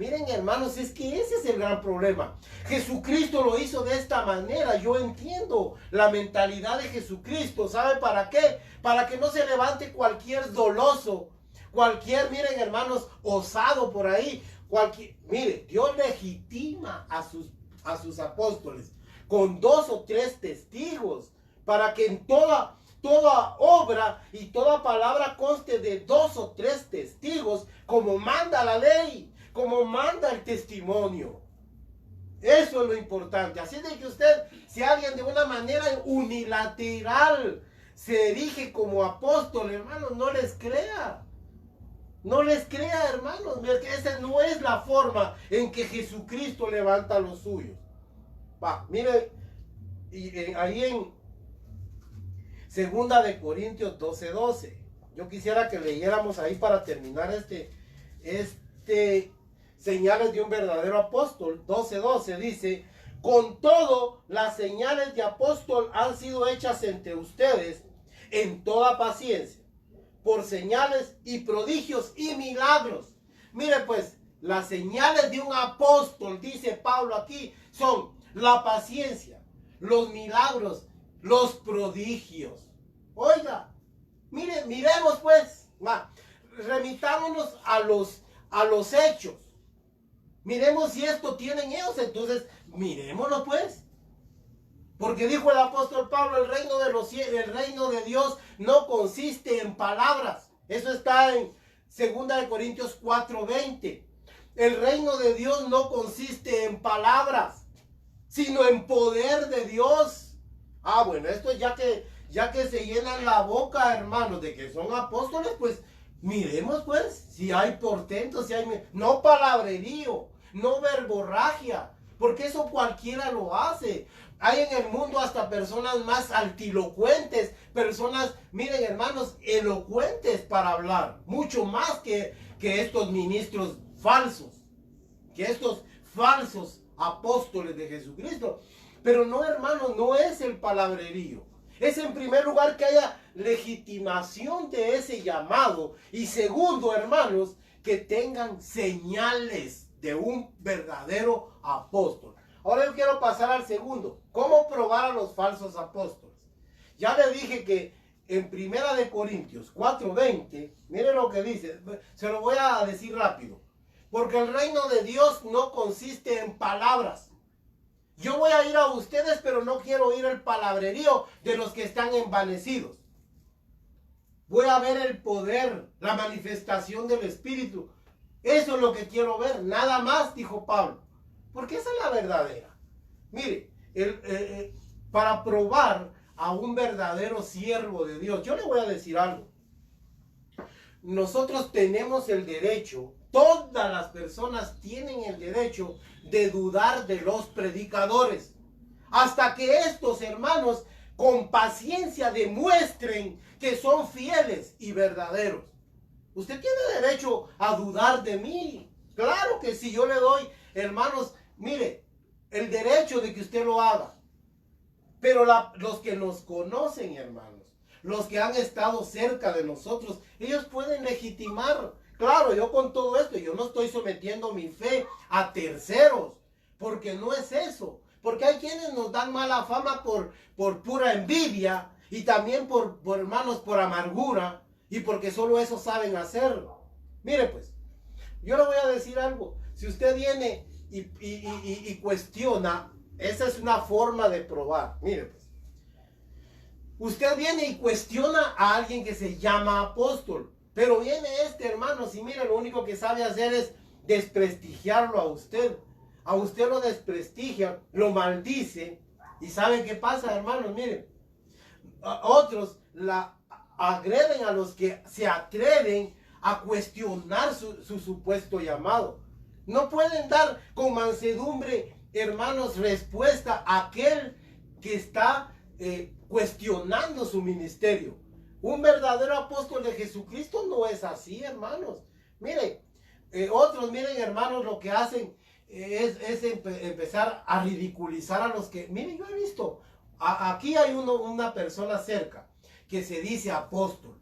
Miren, hermanos, es que ese es el gran problema. Jesucristo lo hizo de esta manera. Yo entiendo la mentalidad de Jesucristo. ¿Sabe para qué? Para que no se levante cualquier doloso, cualquier, miren, hermanos, osado por ahí. Mire, Dios legitima a sus apóstoles con 2 o 3 testigos para que en toda obra y toda palabra conste de 2 o 3 testigos, como manda la ley, como manda el testimonio. Eso es lo importante. Así de que usted, si alguien de una manera unilateral se erige como apóstol, hermanos, no les crea. No les crea, hermanos. Esa no es la forma en que Jesucristo levanta a los suyos. Mire, ahí en 2 Corintios 12:12. Yo quisiera que leyéramos ahí para terminar señales de un verdadero apóstol. 12:12 dice: con todo, las señales de apóstol han sido hechas entre ustedes en toda paciencia, por señales y prodigios y milagros. Mire pues, las señales de un apóstol, dice Pablo aquí, son la paciencia, los milagros, los prodigios. Oiga, miremos pues, remitámonos a los hechos. Miremos si esto tienen ellos, entonces miremoslo pues. Porque dijo el apóstol Pablo, el reino de Dios no consiste en palabras. Eso está en 2 Corintios 4:20. El reino de Dios no consiste en palabras, sino en poder de Dios. Bueno, esto ya que se llenan la boca, hermanos, de que son apóstoles, pues miremos pues si hay portentos, si hay... No palabrerío, no verborragia, porque eso cualquiera lo hace. Hay en el mundo hasta personas más altilocuentes, personas, miren, hermanos, elocuentes para hablar, mucho más que estos ministros falsos, que estos falsos apóstoles de Jesucristo. Pero no, hermanos, no es el palabrerío. Es en primer lugar que haya legitimación de ese llamado. Y segundo, hermanos, que tengan señales de un verdadero apóstol. Ahora yo quiero pasar al segundo. ¿Cómo probar a los falsos apóstoles? Ya le dije que en 1 Corintios 4:20, miren lo que dice. Se lo voy a decir rápido. Porque el reino de Dios no consiste en palabras. Yo voy a ir a ustedes, pero no quiero oír el palabrerío de los que están envanecidos. Voy a ver el poder, la manifestación del Espíritu. Eso es lo que quiero ver, nada más, dijo Pablo. Porque esa es la verdadera. Mire, para probar a un verdadero siervo de Dios, yo le voy a decir algo. Nosotros tenemos el derecho, todas las personas tienen el derecho de dudar de los predicadores, hasta que estos, hermanos, con paciencia demuestren que son fieles y verdaderos. Usted tiene derecho a dudar de mí. Claro que sí, yo le doy, hermanos, mire, el derecho de que usted lo haga. Pero los que nos conocen, hermanos, los que han estado cerca de nosotros, ellos pueden legitimar. Claro, yo con todo esto, yo no estoy sometiendo mi fe a terceros, porque no es eso. Porque hay quienes nos dan mala fama por pura envidia y también por hermanos, por amargura y porque solo eso saben hacer. Mire pues, yo le voy a decir algo. Si usted viene y cuestiona, esa es una forma de probar. Mire pues, usted viene y cuestiona a alguien que se llama apóstol, pero viene hermanos, y mire, lo único que sabe hacer es desprestigiarlo a usted. A usted lo desprestigia, lo maldice. ¿Y sabe qué pasa, hermanos? Miren, otros la agreden a los que se atreven a cuestionar su supuesto llamado. No pueden dar con mansedumbre, hermanos, respuesta a aquel que está cuestionando su ministerio. Un verdadero apóstol de Jesucristo no es así, hermanos. Miren, otros, miren, hermanos, lo que hacen es empezar a ridiculizar a los que... Miren, yo he visto, aquí hay una persona cerca que se dice apóstol.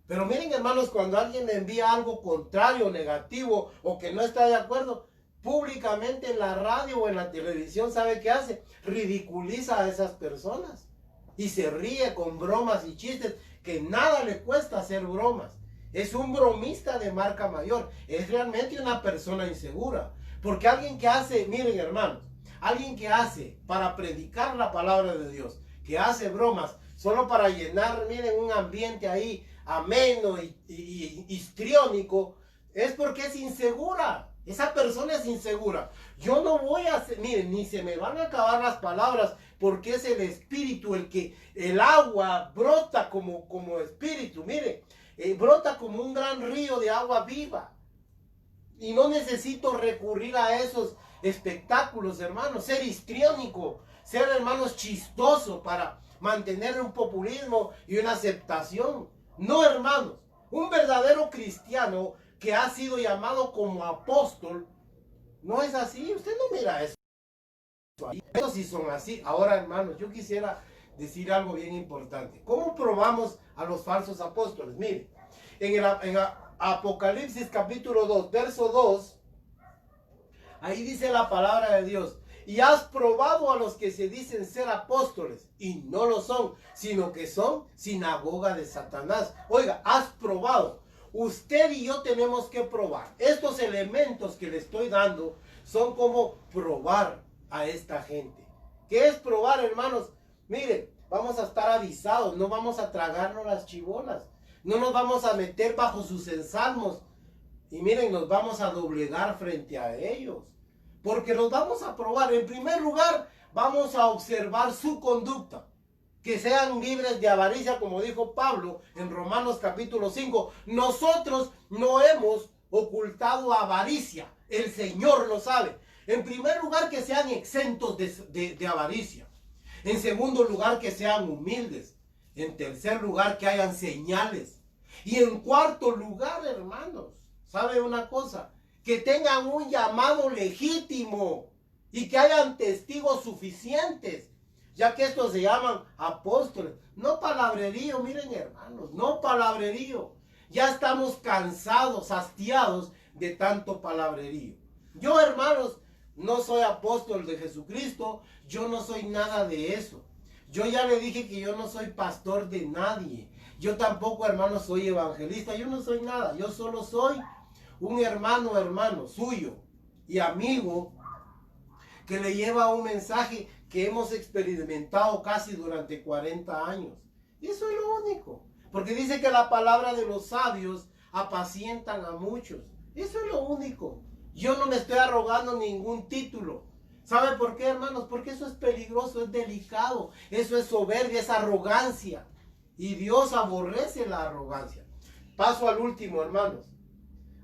Pero miren, hermanos, cuando alguien le envía algo contrario, negativo, o que no está de acuerdo, públicamente en la radio o en la televisión, ¿sabe qué hace? Ridiculiza a esas personas y se ríe con bromas y chistes que nada le cuesta hacer bromas. Es un bromista de marca mayor, es realmente una persona insegura, porque alguien que hace, miren hermanos, alguien que hace para predicar la palabra de Dios, que hace bromas solo para llenar, miren, un ambiente ahí ameno y histriónico, es porque es insegura. Esa persona es insegura. Yo no voy a hacer, miren, ni se me van a acabar las palabras, porque es el espíritu el agua brota como espíritu, mire, brota como un gran río de agua viva. Y no necesito recurrir a esos espectáculos, hermanos, ser histriónico, ser, hermanos, chistoso para mantener un populismo y una aceptación. No, hermanos, un verdadero cristiano que ha sido llamado como apóstol, no es así. Usted no mira eso. Esos sí son así. Ahora, hermanos, yo quisiera decir algo bien importante. ¿Cómo probamos a los falsos apóstoles? Mire, en Apocalipsis capítulo 2, verso 2, ahí dice la palabra de Dios: y has probado a los que se dicen ser apóstoles y no lo son, sino que son sinagoga de Satanás. Oiga, has probado. Usted y yo tenemos que probar. Estos elementos que le estoy dando son como probar a esta gente. ¿Qué es probar, hermanos? Miren, vamos a estar avisados, no vamos a tragarnos las chibolas, no nos vamos a meter bajo sus ensalmos y miren, nos vamos a doblegar frente a ellos, porque los vamos a probar. En primer lugar, vamos a observar su conducta, que sean libres de avaricia, como dijo Pablo en Romanos capítulo 5. Nosotros no hemos ocultado avaricia, el Señor lo sabe. En primer lugar, que sean exentos de avaricia. En segundo lugar, que sean humildes. En tercer lugar, que hayan señales. Y en cuarto lugar, hermanos, ¿sabe una cosa? Que tengan un llamado legítimo y que hayan testigos suficientes, ya que estos se llaman apóstoles. No palabrerío, miren hermanos, no palabrerío. Ya estamos cansados, hastiados de tanto palabrerío. Yo, hermanos, no soy apóstol de Jesucristo, yo no soy nada de eso. Yo ya le dije que yo no soy pastor de nadie. Yo tampoco, hermanos, soy evangelista, yo no soy nada. Yo solo soy un hermano suyo y amigo que le lleva un mensaje que hemos experimentado casi durante 40 años. Y eso es lo único. Porque dice que la palabra de los sabios apacientan a muchos. Eso es lo único. Yo no me estoy arrogando ningún título. ¿Sabe por qué, hermanos? Porque eso es peligroso, es delicado. Eso es soberbia, es arrogancia. Y Dios aborrece la arrogancia. Paso al último, hermanos.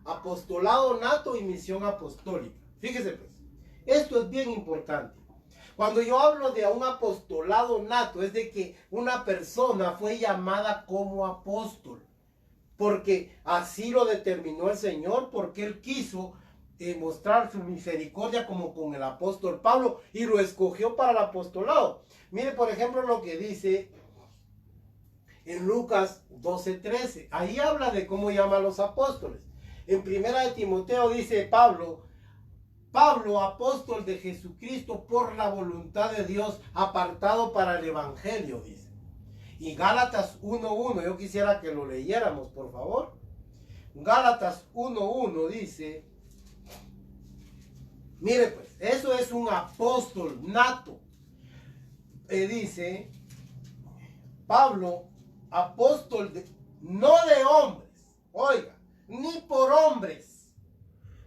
Apostolado nato y misión apostólica. Fíjese pues, esto es bien importante. Cuando yo hablo de un apostolado nato, es de que una persona fue llamada como apóstol, porque así lo determinó el Señor, porque Él quiso mostrar su misericordia como con el apóstol Pablo y lo escogió para el apostolado. Mire, por ejemplo, lo que dice en Lucas 12:13. Ahí habla de cómo llama a los apóstoles. En primera de Timoteo dice Pablo, apóstol de Jesucristo por la voluntad de Dios, apartado para el evangelio, dice. Y Gálatas 1:1, yo quisiera que lo leyéramos, por favor. Gálatas 1:1 dice, mire pues, eso es un apóstol nato. Dice, Pablo, apóstol no de hombres, oiga, ni por hombres,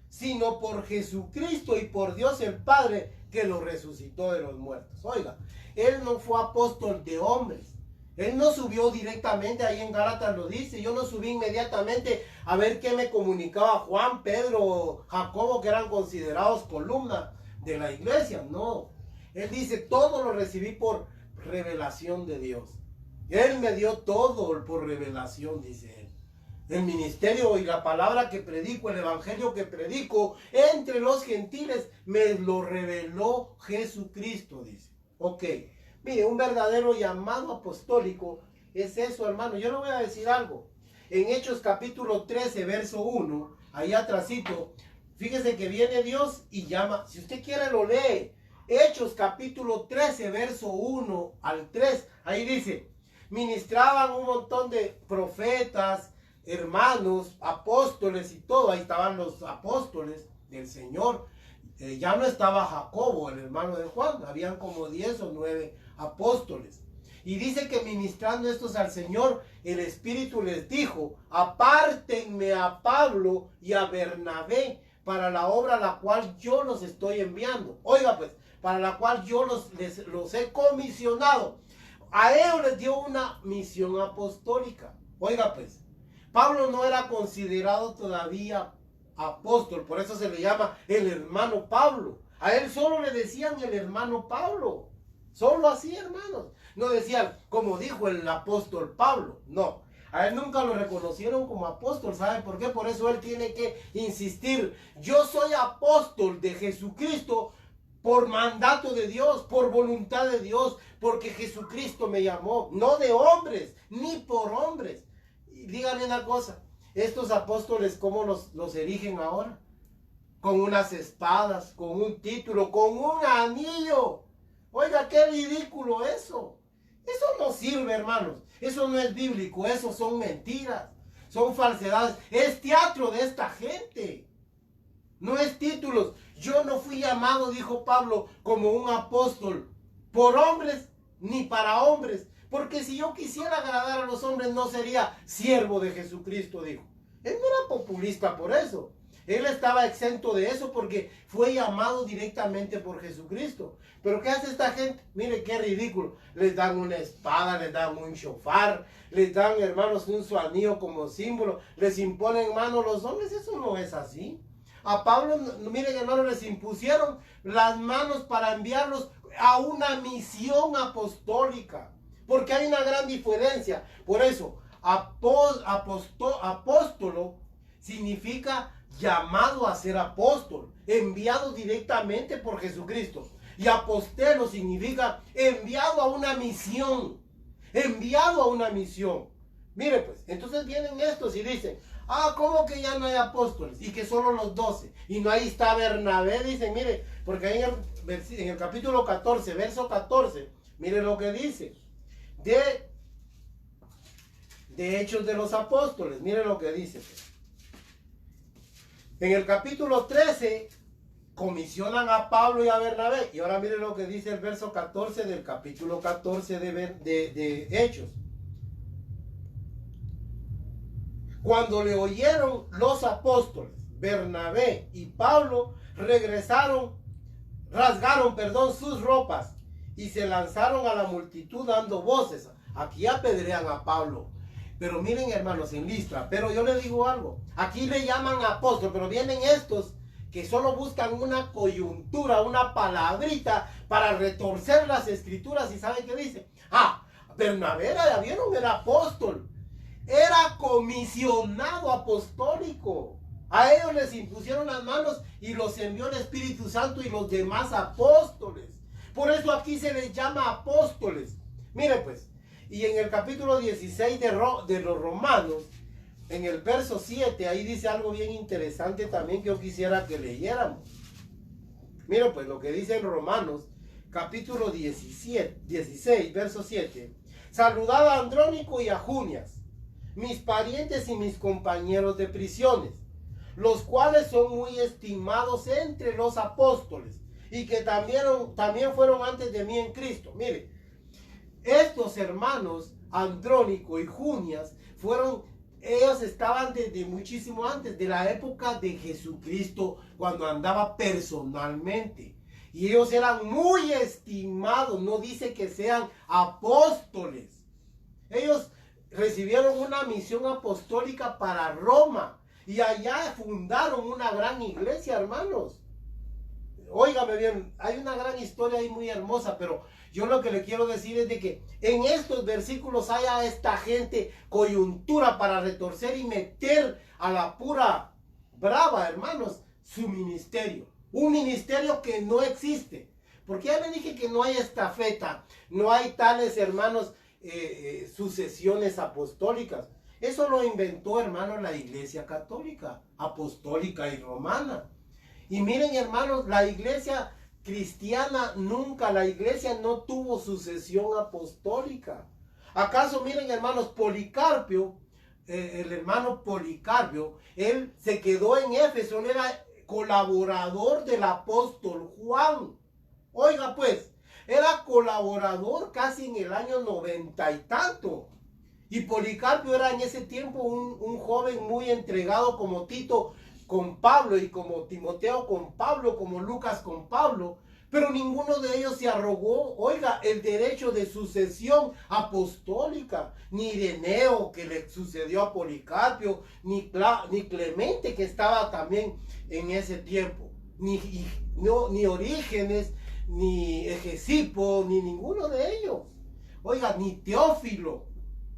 sino por Jesucristo y por Dios el Padre que lo resucitó de los muertos. Oiga, él no fue apóstol de hombres. Él no subió directamente, ahí en Gálatas lo dice, yo no subí inmediatamente a ver qué me comunicaba Juan, Pedro, Jacobo, que eran considerados columna de la iglesia. No, él dice, todo lo recibí por revelación de Dios. Él me dio todo por revelación, dice él. El ministerio y la palabra que predico, el evangelio que predico entre los gentiles, me lo reveló Jesucristo, dice. Ok, mire, un verdadero llamado apostólico es eso, hermano. Yo le voy a decir algo. En Hechos capítulo 13, verso 1, ahí atrásito, fíjese que viene Dios y llama, si usted quiere lo lee, Hechos capítulo 13, verso 1 al 3, ahí dice, ministraban un montón de profetas, hermanos, apóstoles y todo, ahí estaban los apóstoles del Señor, ya no estaba Jacobo, el hermano de Juan, habían como 10 o 9 apóstoles. Y dice que ministrando estos al Señor, el Espíritu les dijo, apártenme a Pablo y a Bernabé para la obra a la cual yo los estoy enviando. Oiga pues, para la cual yo los he comisionado. A ellos les dio una misión apostólica. Oiga pues, Pablo no era considerado todavía apóstol, por eso se le llama el hermano Pablo. A él solo le decían el hermano Pablo. Solo así, hermanos. No decían, como dijo el apóstol Pablo. No. A él nunca lo reconocieron como apóstol. ¿Saben por qué? Por eso él tiene que insistir. Yo soy apóstol de Jesucristo por mandato de Dios, por voluntad de Dios, porque Jesucristo me llamó. No de hombres, ni por hombres. Y díganme una cosa. Estos apóstoles, ¿cómo los erigen ahora? Con unas espadas, con un título, con un anillo. Oiga, qué ridículo eso. Eso no sirve, hermanos. Eso no es bíblico. Eso son mentiras. Son falsedades. Es teatro de esta gente. No es títulos. Yo no fui llamado, dijo Pablo, como un apóstol por hombres ni para hombres. Porque si yo quisiera agradar a los hombres no sería siervo de Jesucristo, dijo. Él no era populista por eso. Él estaba exento de eso porque fue llamado directamente por Jesucristo. Pero ¿qué hace esta gente? Mire qué ridículo. Les dan una espada, les dan un shofar, les dan, hermanos, un su anillo como símbolo, les imponen manos los hombres. Eso no es así. A Pablo, miren, hermanos, les impusieron las manos para enviarlos a una misión apostólica. Porque hay una gran diferencia. Por eso, apóstolo significa llamado a ser apóstol, enviado directamente por Jesucristo. Y apostelo significa enviado a una misión, enviado a una misión. Mire pues, entonces vienen estos y dicen, ¿cómo que ya no hay apóstoles? Y que solo los 12. Y no ahí está Bernabé, dicen, mire, porque ahí en el capítulo 14, verso 14, mire lo que dice. De Hechos de los Apóstoles, mire lo que dice. En el capítulo 13 comisionan a Pablo y a Bernabé. Y ahora mire lo que dice el verso 14 del capítulo 14 de Hechos. Cuando le oyeron los apóstoles, Bernabé y Pablo rasgaron sus ropas y se lanzaron a la multitud dando voces. Aquí apedrean a Pablo. Pero miren, hermanos, en Listra, pero yo les digo algo, aquí le llaman apóstol, pero vienen estos que solo buscan una coyuntura, una palabrita para retorcer las escrituras. ¿Y saben qué dice? Bernabé, ya vieron, era apóstol, era comisionado apostólico. A ellos les impusieron las manos y los envió el Espíritu Santo y los demás apóstoles. Por eso aquí se les llama apóstoles. Mire pues, y en el capítulo 16 de los Romanos, en el verso 7, ahí dice algo bien interesante también que yo quisiera que leyéramos. Mira pues lo que dice en Romanos, capítulo 16, verso 7. Saludad a Andrónico y a Junias, mis parientes y mis compañeros de prisiones, los cuales son muy estimados entre los apóstoles y que también fueron antes de mí en Cristo. Mire, estos hermanos, Andrónico y Junias, ellos estaban desde muchísimo antes, de la época de Jesucristo, cuando andaba personalmente. Y ellos eran muy estimados, no dice que sean apóstoles. Ellos recibieron una misión apostólica para Roma y allá fundaron una gran iglesia, hermanos. Óigame bien, hay una gran historia ahí muy hermosa, pero yo lo que le quiero decir es de que en estos versículos hay a esta gente coyuntura para retorcer y meter a la pura brava, hermanos, su ministerio. Un ministerio que no existe. Porque ya le dije que no hay estafeta, no hay tales, hermanos, sucesiones apostólicas. Eso lo inventó, hermanos, la Iglesia Católica, Apostólica y Romana. Y miren, hermanos, la iglesia cristiana nunca, la iglesia no tuvo sucesión apostólica. ¿Acaso, miren, hermanos, Policarpio, el hermano Policarpio, él se quedó en Éfeso, él era colaborador del apóstol Juan? Oiga pues, era colaborador casi en el año 90 y tanto. Y Policarpio era en ese tiempo un joven muy entregado, como Tito con Pablo y como Timoteo con Pablo, como Lucas con Pablo. Pero ninguno de ellos se arrogó, oiga, el derecho de sucesión apostólica. Ni Ireneo, que le sucedió a Policarpio, ni Clemente, que estaba también en ese tiempo. Ni Orígenes, ni Egesipo, ni ninguno de ellos. Oiga, ni Teófilo.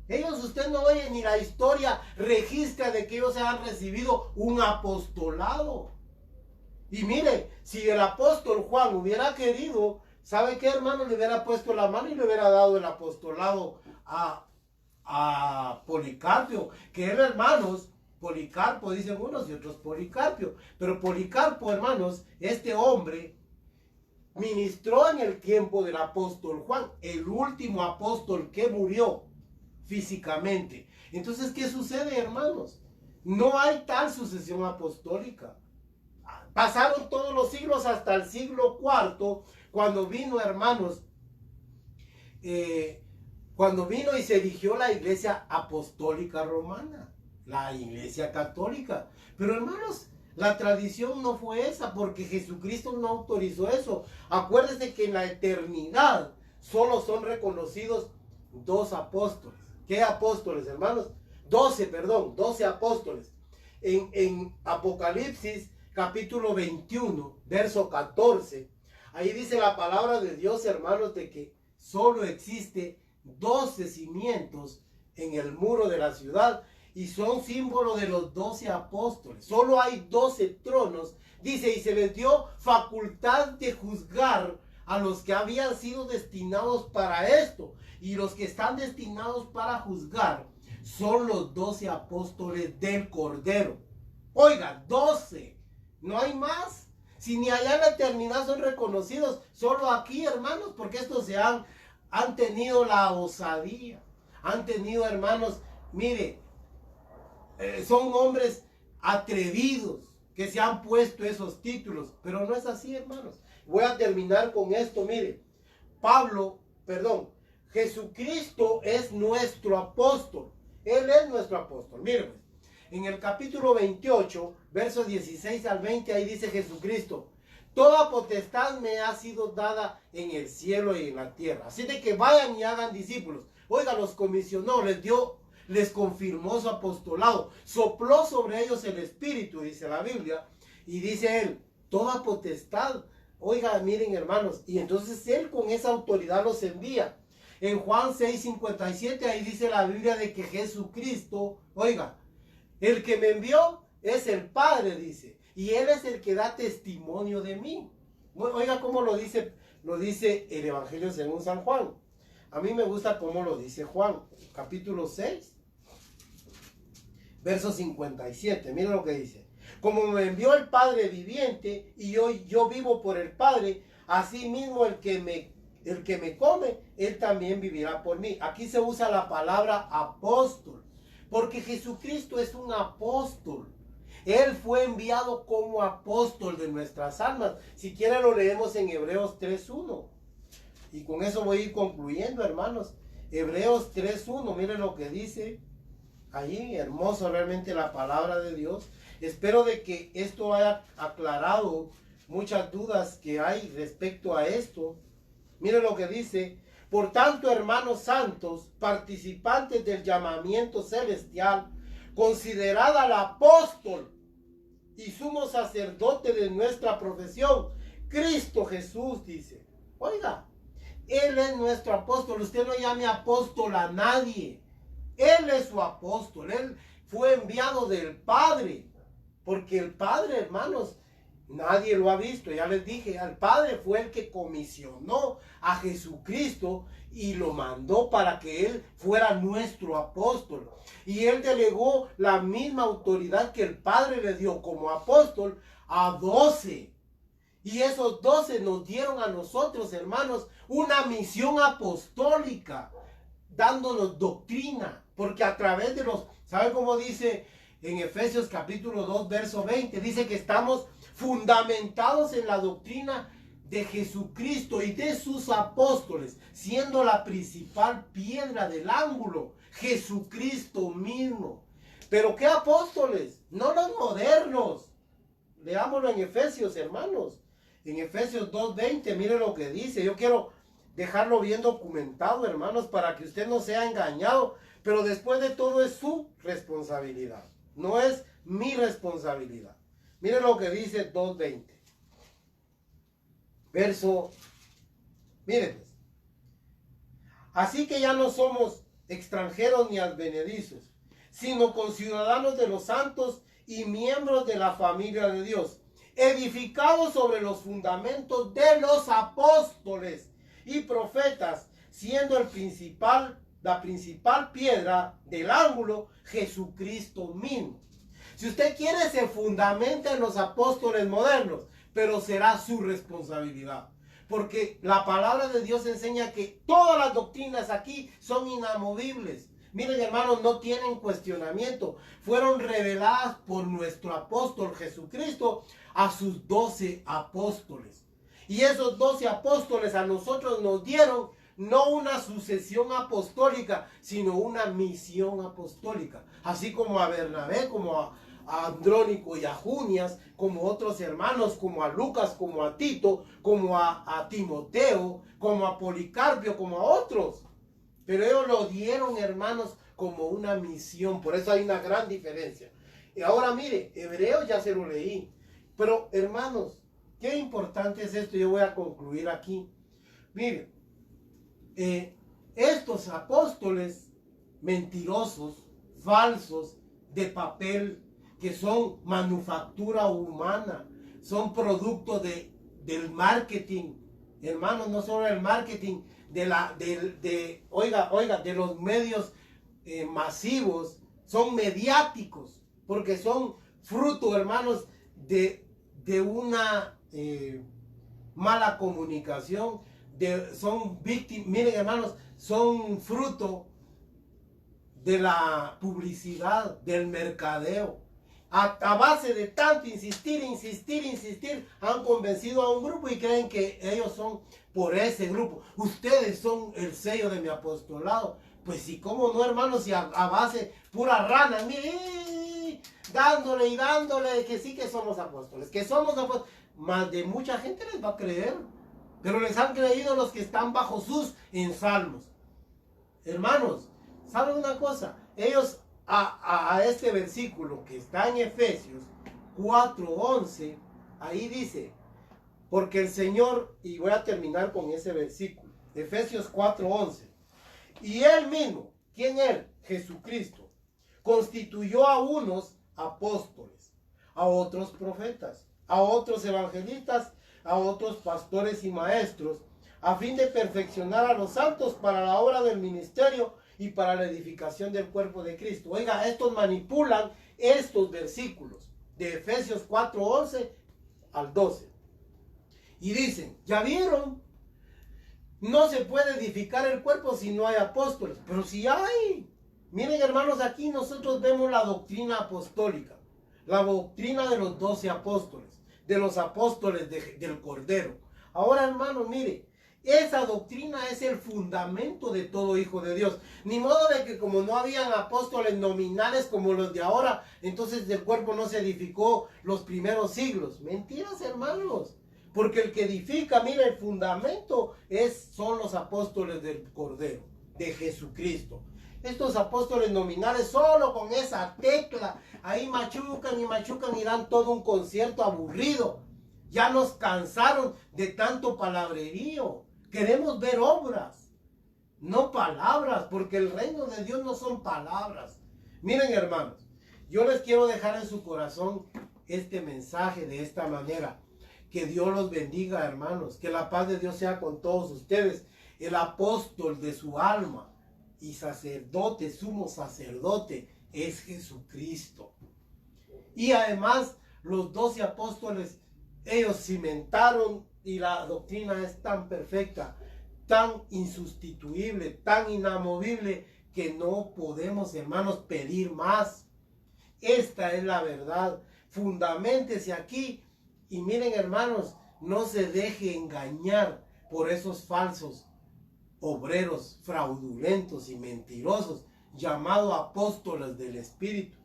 Ellos, usted no oye, ni la historia registra de que ellos han recibido un apostolado. Y mire, si el apóstol Juan hubiera querido, ¿sabe qué, hermano? Le hubiera puesto la mano y le hubiera dado el apostolado a Policarpio, que era, hermanos, Policarpo, dicen unos y otros Policarpio. Pero Policarpo, hermanos, este hombre ministró en el tiempo del apóstol Juan, el último apóstol que murió físicamente. Entonces, ¿qué sucede, hermanos? No hay tal sucesión apostólica. Pasaron todos los siglos hasta el siglo IV, cuando vino, hermanos, cuando vino y se erigió la iglesia apostólica romana, la iglesia católica. Pero, hermanos, la tradición no fue esa, porque Jesucristo no autorizó eso. Acuérdense que en la eternidad solo son reconocidos 2 apóstoles. ¿Qué apóstoles, hermanos? 12 apóstoles. En Apocalipsis capítulo 21, verso 14, ahí dice la palabra de Dios, hermanos, de que solo existe 12 cimientos en el muro de la ciudad y son símbolo de los 12 apóstoles. Solo hay 12 tronos, dice, y se les dio facultad de juzgar a los que habían sido destinados para esto. Y los que están destinados para juzgar son los 12 apóstoles del Cordero. Oiga, 12. No hay más. Si ni allá en la eternidad son reconocidos, solo aquí, hermanos, porque estos han tenido la osadía. Han tenido, hermanos, mire, son hombres atrevidos que se han puesto esos títulos. Pero no es así, hermanos. Voy a terminar con esto, mire. Jesucristo es nuestro apóstol. Él es nuestro apóstol. Mire pues, en el capítulo 28, versos 16 al 20, ahí dice Jesucristo: toda potestad me ha sido dada en el cielo y en la tierra. Así de que vayan y hagan discípulos. Oiga, los comisionó, les confirmó su apostolado. Sopló sobre ellos el Espíritu, dice la Biblia. Y dice él, toda potestad. Oiga, miren, hermanos. Y entonces él con esa autoridad los envía. En Juan 6:57, ahí dice la Biblia de que Jesucristo, oiga, el que me envió es el Padre, dice, y él es el que da testimonio de mí. Oiga cómo lo dice el Evangelio según San Juan. A mí me gusta cómo lo dice Juan, capítulo 6, verso 57. Miren lo que dice: como me envió el Padre viviente y yo vivo por el Padre, así mismo el que me come, él también vivirá por mí. Aquí se usa la palabra apóstol, porque Jesucristo es un apóstol. Él fue enviado como apóstol de nuestras almas. Si quieren lo leemos en Hebreos 3:1. Y con eso voy a ir concluyendo, hermanos. Hebreos 3:1, miren lo que dice ahí. Hermoso realmente la palabra de Dios. Espero de que esto haya aclarado muchas dudas que hay respecto a esto. Miren lo que dice: por tanto, hermanos santos, participantes del llamamiento celestial, considerad al apóstol y sumo sacerdote de nuestra profesión, Cristo Jesús, dice. Oiga, Él es nuestro apóstol. Usted no llame apóstol a nadie. Él es su apóstol. Él fue enviado del Padre. Porque el Padre, hermanos, Nadie lo ha visto, ya les dije, al Padre fue el que comisionó a Jesucristo y lo mandó para que Él fuera nuestro apóstol. Y Él delegó la misma autoridad que el Padre le dio como apóstol a 12. Y esos 12 nos dieron a nosotros, hermanos, una misión apostólica, dándonos doctrina, porque a través de los, ¿sabe cómo dice en Efesios capítulo 2, verso 20? Dice que estamos fundamentados en la doctrina de Jesucristo y de sus apóstoles, siendo la principal piedra del ángulo, Jesucristo mismo. Pero ¿qué apóstoles? No los modernos. Leámoslo en Efesios, hermanos. En Efesios 2:20, mire lo que dice. Yo quiero dejarlo bien documentado, hermanos, para que usted no sea engañado. Pero después de todo es su responsabilidad. No es mi responsabilidad. Mire lo que dice 2:20. Verso, mire pues. Así que ya no somos extranjeros ni advenedizos, sino conciudadanos de los santos y miembros de la familia de Dios, edificados sobre los fundamentos de los apóstoles y profetas, siendo la principal piedra del ángulo, Jesucristo mismo. Si usted quiere, se fundamenta en los apóstoles modernos, pero será su responsabilidad. Porque la palabra de Dios enseña que todas las doctrinas aquí son inamovibles. Miren, hermanos, no tienen cuestionamiento. Fueron reveladas por nuestro apóstol Jesucristo a sus 12 apóstoles. Y esos 12 apóstoles a nosotros nos dieron no una sucesión apostólica, sino una misión apostólica. Así como a Bernabé, como a Andrónico y a Junias, como otros hermanos, como a Lucas, como a Tito, como a Timoteo, como a Policarpio, como a otros. Pero ellos lo dieron, hermanos, como una misión. Por eso hay una gran diferencia. Y ahora mire, Hebreos ya se lo leí. Pero hermanos, qué importante es esto. Yo voy a concluir aquí. Mire, estos apóstoles mentirosos, falsos, de papel, que son manufactura humana, son producto del marketing, hermanos, no solo el marketing, de los medios masivos, son mediáticos, porque son fruto, hermanos, de una mala comunicación, son víctimas, miren, hermanos, son fruto de la publicidad, del mercadeo. A base de tanto insistir, han convencido a un grupo y creen que ellos son por ese grupo. Ustedes son el sello de mi apostolado. Pues sí, cómo no, hermanos, si a base pura rana, mire, dándole y dándole, que sí que somos apóstoles, más de mucha gente les va a creer. Pero les han creído los que están bajo sus ensalmos. Hermanos, ¿saben una cosa? Ellos a este versículo que está en Efesios 4:11, ahí dice, porque el Señor, y voy a terminar con ese versículo, Efesios 4:11, y Él mismo, ¿quién Él? Jesucristo, constituyó a unos apóstoles, a otros profetas, a otros evangelistas, a otros pastores y maestros, a fin de perfeccionar a los santos para la obra del ministerio y para la edificación del cuerpo de Cristo. Oiga, estos manipulan estos versículos de Efesios 4:11 al 12. Y dicen, ¿ya vieron? No se puede edificar el cuerpo si no hay apóstoles. Pero si hay. Miren, hermanos, aquí nosotros vemos la doctrina apostólica. La doctrina de los 12 apóstoles. De los apóstoles del Cordero. Ahora, hermanos, mire. Esa doctrina es el fundamento de todo hijo de Dios. Ni modo de que como no habían apóstoles nominales como los de ahora, entonces el cuerpo no se edificó los primeros siglos. Mentiras, hermanos. Porque el que edifica, mira, el fundamento son los apóstoles del Cordero, de Jesucristo. Estos apóstoles nominales solo con esa tecla, ahí machucan y dan todo un concierto aburrido. Ya nos cansaron de tanto palabrerío. Queremos ver obras, no palabras, porque el reino de Dios no son palabras. Miren, hermanos, yo les quiero dejar en su corazón este mensaje de esta manera. Que Dios los bendiga, hermanos. Que la paz de Dios sea con todos ustedes. El apóstol de su alma y sacerdote, sumo sacerdote, es Jesucristo. Y además, los 12 apóstoles, ellos cimentaron, y la doctrina es tan perfecta, tan insustituible, tan inamovible, que no podemos, hermanos, pedir más. Esta es la verdad. Fundaméntese aquí. Y miren, hermanos, no se deje engañar por esos falsos obreros fraudulentos y mentirosos llamados apóstoles del Espíritu.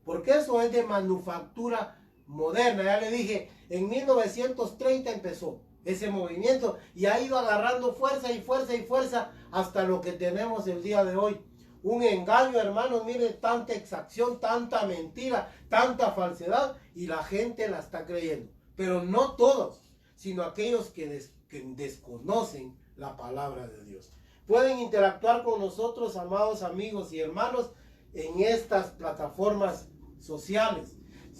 Porque eso es de manufactura moderna. Ya le dije, en 1930 empezó ese movimiento y ha ido agarrando fuerza y fuerza y fuerza hasta lo que tenemos el día de hoy. Un engaño, hermanos, mire, tanta exacción, tanta mentira, tanta falsedad, y la gente la está creyendo. Pero no todos, sino aquellos que desconocen la palabra de Dios. Pueden interactuar con nosotros, amados amigos y hermanos, en estas plataformas sociales.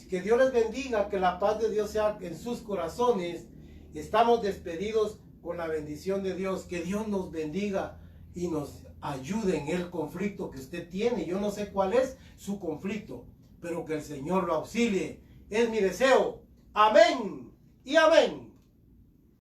Que Dios les bendiga, que la paz de Dios sea en sus corazones. Estamos despedidos con la bendición de Dios. Que Dios nos bendiga y nos ayude en el conflicto que usted tiene. Yo no sé cuál es su conflicto, pero que el Señor lo auxilie. Es mi deseo. Amén y amén.